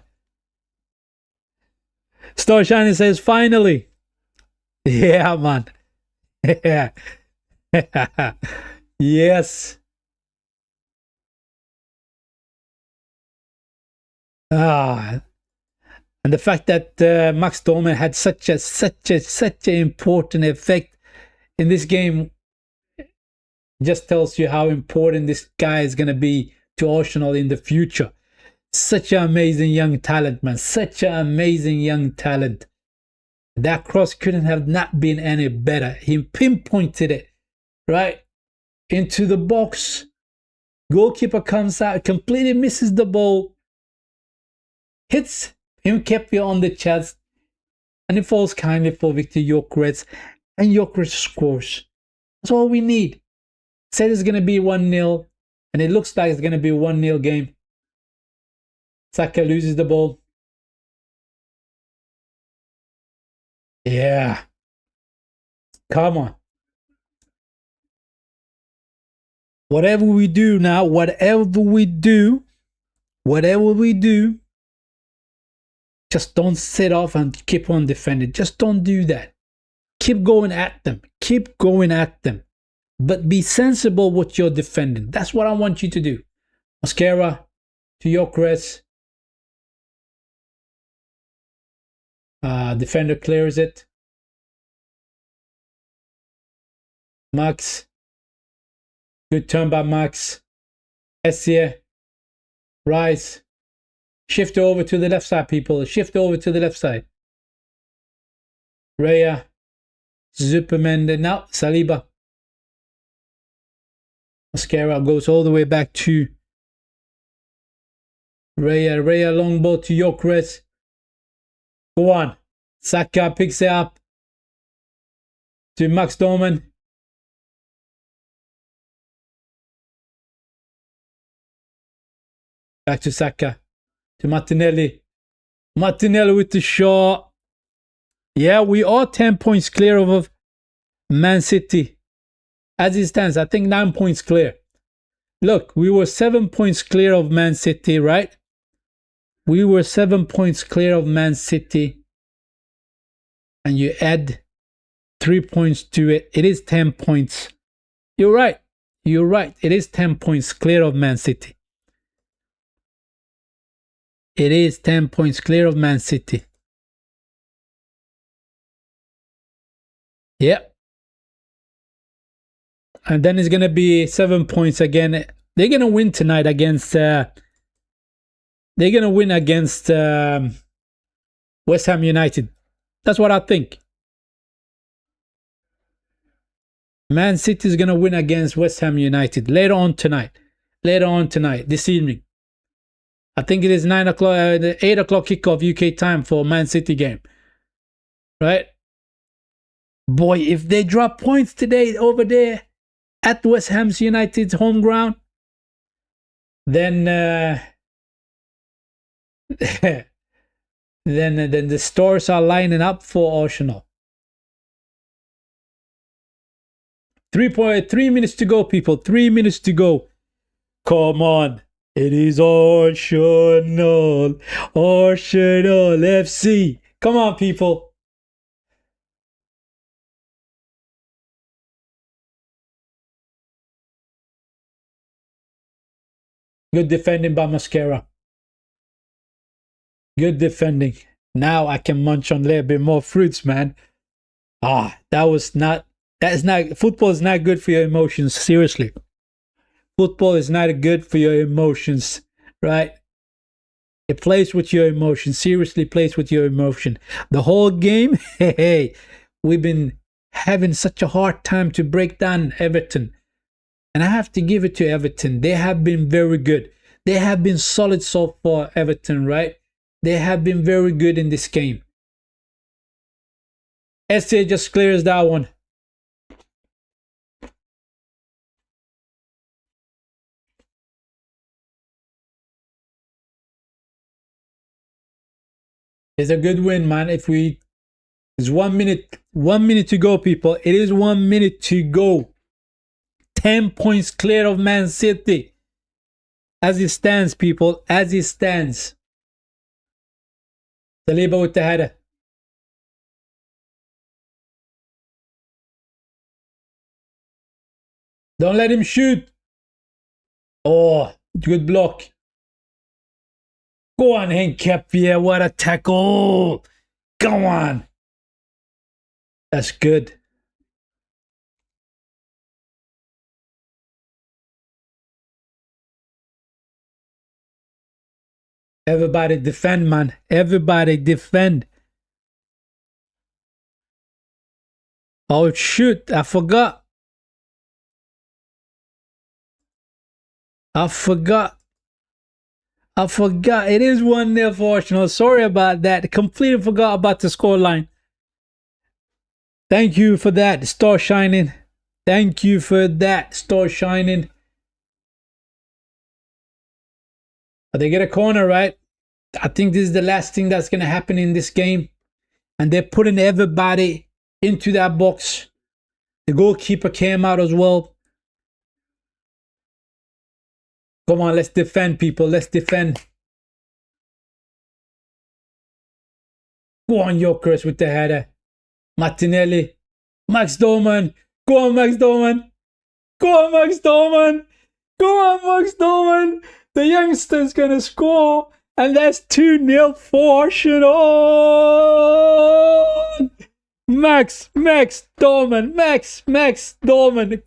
Star Shining says, finally. Yeah, man. Yeah. Yes. And the fact that Max Doman had such an important effect in this game just tells you how important this guy is going to be to Arsenal in the future. Such an amazing young talent, man. Such an amazing young talent. That cross couldn't have not been any better. He pinpointed it, right, into the box. Goalkeeper comes out, completely misses the ball, hits Nketiah on the chest, and it falls kindly for Victor Gyökeres, and Gyökeres scores. That's all we need. Said it's going to be 1-0, and it looks like it's going to be a 1-0 game. Saka loses the ball. Yeah. Come on. Whatever we do now, whatever we do, just don't sit off and keep on defending. Just don't do that. Keep going at them. Keep going at them. But be sensible what you're defending. That's what I want you to do. Mascara to Gyökeres. Defender clears it. Max. Good turn by Max. Essien. Rice. Shift over to the left side, people. Shift over to the left side. Raya. Zuperman. Now Saliba. Mascara goes all the way back to Raya. Raya long ball to Gyökeres. Go on. Saka picks it up to Max Dorman. Back to Saka. To Martinelli. Martinelli with the shot. Yeah, we are 10 points clear of Man City. As it stands, I think 9 points clear. Look, we were 7 points clear of Man City, right? We were 7 points clear of Man City. And you add 3 points to it. It is 10 points. You're right. You're right. It is 10 points clear of Man City. It is 10 points clear of Man City. Yep. And then it's going to be 7 points again. They're going to win tonight against... they're going to win against West Ham United. That's what I think. Man City is going to win against West Ham United later on tonight. This evening. I think it is 9 o'clock, 8 o'clock kickoff UK time for Man City game. Right? Boy, if they drop points today over there at West Ham United's home ground, then then the stars are lining up for Arsenal. 3 minutes to go, people. 3 minutes to go. Come on. It is Arsenal. Arsenal FC. Come on, people. Good defending by Mascara. Good defending. Now I can munch on a little bit more fruits, man. Football is not good for your emotions, seriously. Football is not good for your emotions, right? It plays with your emotions, seriously plays with your emotion. The whole game, hey, we've been having such a hard time to break down Everton. And I have to give it to Everton. They have been very good. They have been solid so far, Everton, right? They have been very good in this game. Essien just clears that one. It's a good win, man. It's 1 minute to go, people. It is 1 minute to go. 10 points clear of Man City. As it stands, people. As it stands. Saliba with the header. Don't let him shoot. Oh, good block. Go on, Nketiah. What a tackle. Go on. That's good. Everybody defend, man. Everybody defend. Oh, shoot. I forgot. I forgot. It is 1-0 for Arsenal. Sorry about that. Completely forgot about the scoreline. Thank you for that. Star shining. Thank you for that. Star shining. They get a corner, right? I think this is the last thing that's going to happen in this game. And they're putting everybody into that box. The goalkeeper came out as well. Come on, let's defend, people. Let's defend. Go on, Jokers with the header. Martinelli. Max Doman. Go on, Max Doman. Go on, Max Doman. Go on, Max Doman. The youngster's going to score. And that's 2-0 for Arsenal. Max Doman.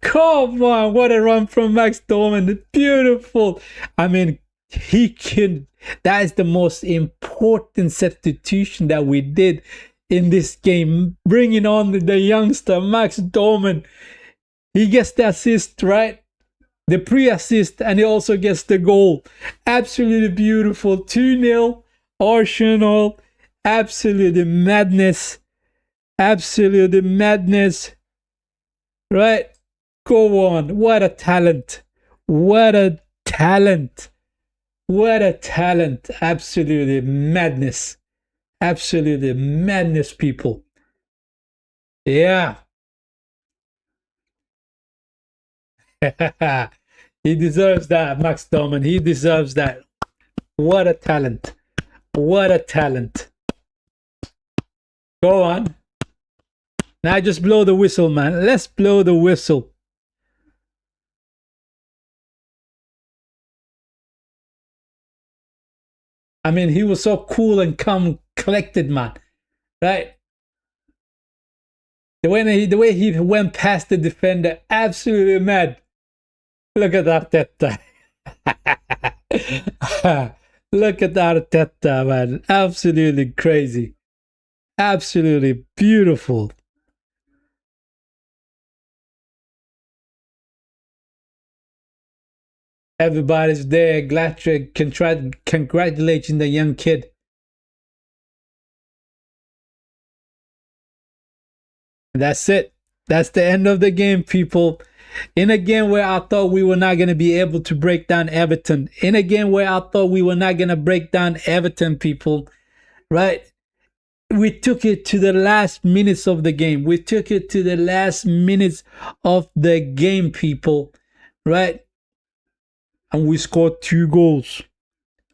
Come on, what a run from Max Doman. Beautiful. I mean, that is the most important substitution that we did in this game. Bringing on the youngster, Max Doman. He gets the assist, right? The pre-assist, and he also gets the goal. Absolutely beautiful. 2-0 Arsenal. Absolutely madness. Absolutely madness. Right? Go on. What a talent. What a talent. What a talent. Absolutely madness. Absolutely madness, people. Yeah. He deserves that, Max Doman. He deserves that. What a talent. What a talent. Go on. Now just blow the whistle, man. Let's blow the whistle. I mean, he was so cool and calm, collected, man. Right? The way he went past the defender, absolutely mad. Look at Arteta. Look at Arteta, man. Absolutely crazy. Absolutely beautiful. Everybody's there. Glad to congratulating the young kid. That's it. That's the end of the game, people. In a game where I thought we were not going to be able to break down Everton. In a game where I thought we were not going to break down Everton, people. Right? We took it to the last minutes of the game. We took it to the last minutes of the game, people. Right? And we scored 2 goals.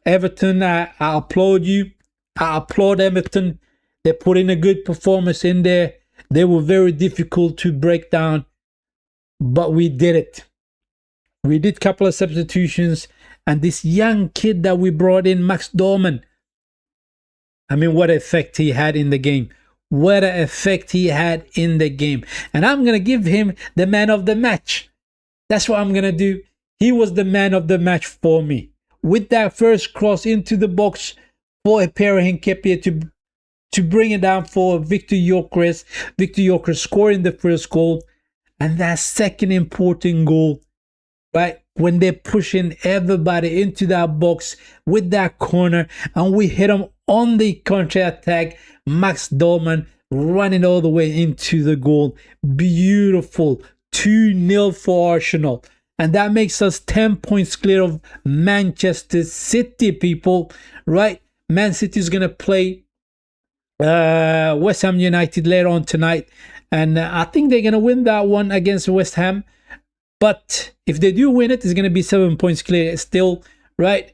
Everton, I applaud you. I applaud Everton. They put in a good performance in there. They were very difficult to break down. But we did it. We did a couple of substitutions. And this young kid that we brought in, Max Doman, I mean, what effect he had in the game. What an effect he had in the game. And I'm going to give him the man of the match. That's what I'm going to do. He was the man of the match for me. With that first cross into the box for Pierre Hincapié to bring it down for Victor Gyökeres. Victor Gyökeres scoring the first goal. And that second important goal, right? When they're pushing everybody into that box with that corner, and we hit them on the counter attack. Max Doman running all the way into the goal. Beautiful. 2-0 for Arsenal. And that makes us 10 points clear of Manchester City, people. Right? Man City is going to play West Ham United later on tonight. And I think they're going to win that one against West Ham. But if they do win it, it's going to be 7 points clear still, right?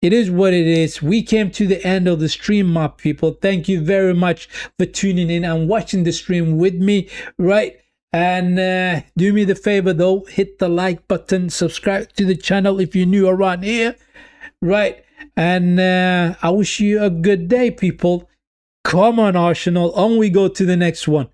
It is what it is. We came to the end of the stream, my people. Thank you very much for tuning in and watching the stream with me, right? And do me the favor, though. Hit the like button. Subscribe to the channel if you're new around here, right? And I wish you a good day, people. Come on, Arsenal. On we go to the next one.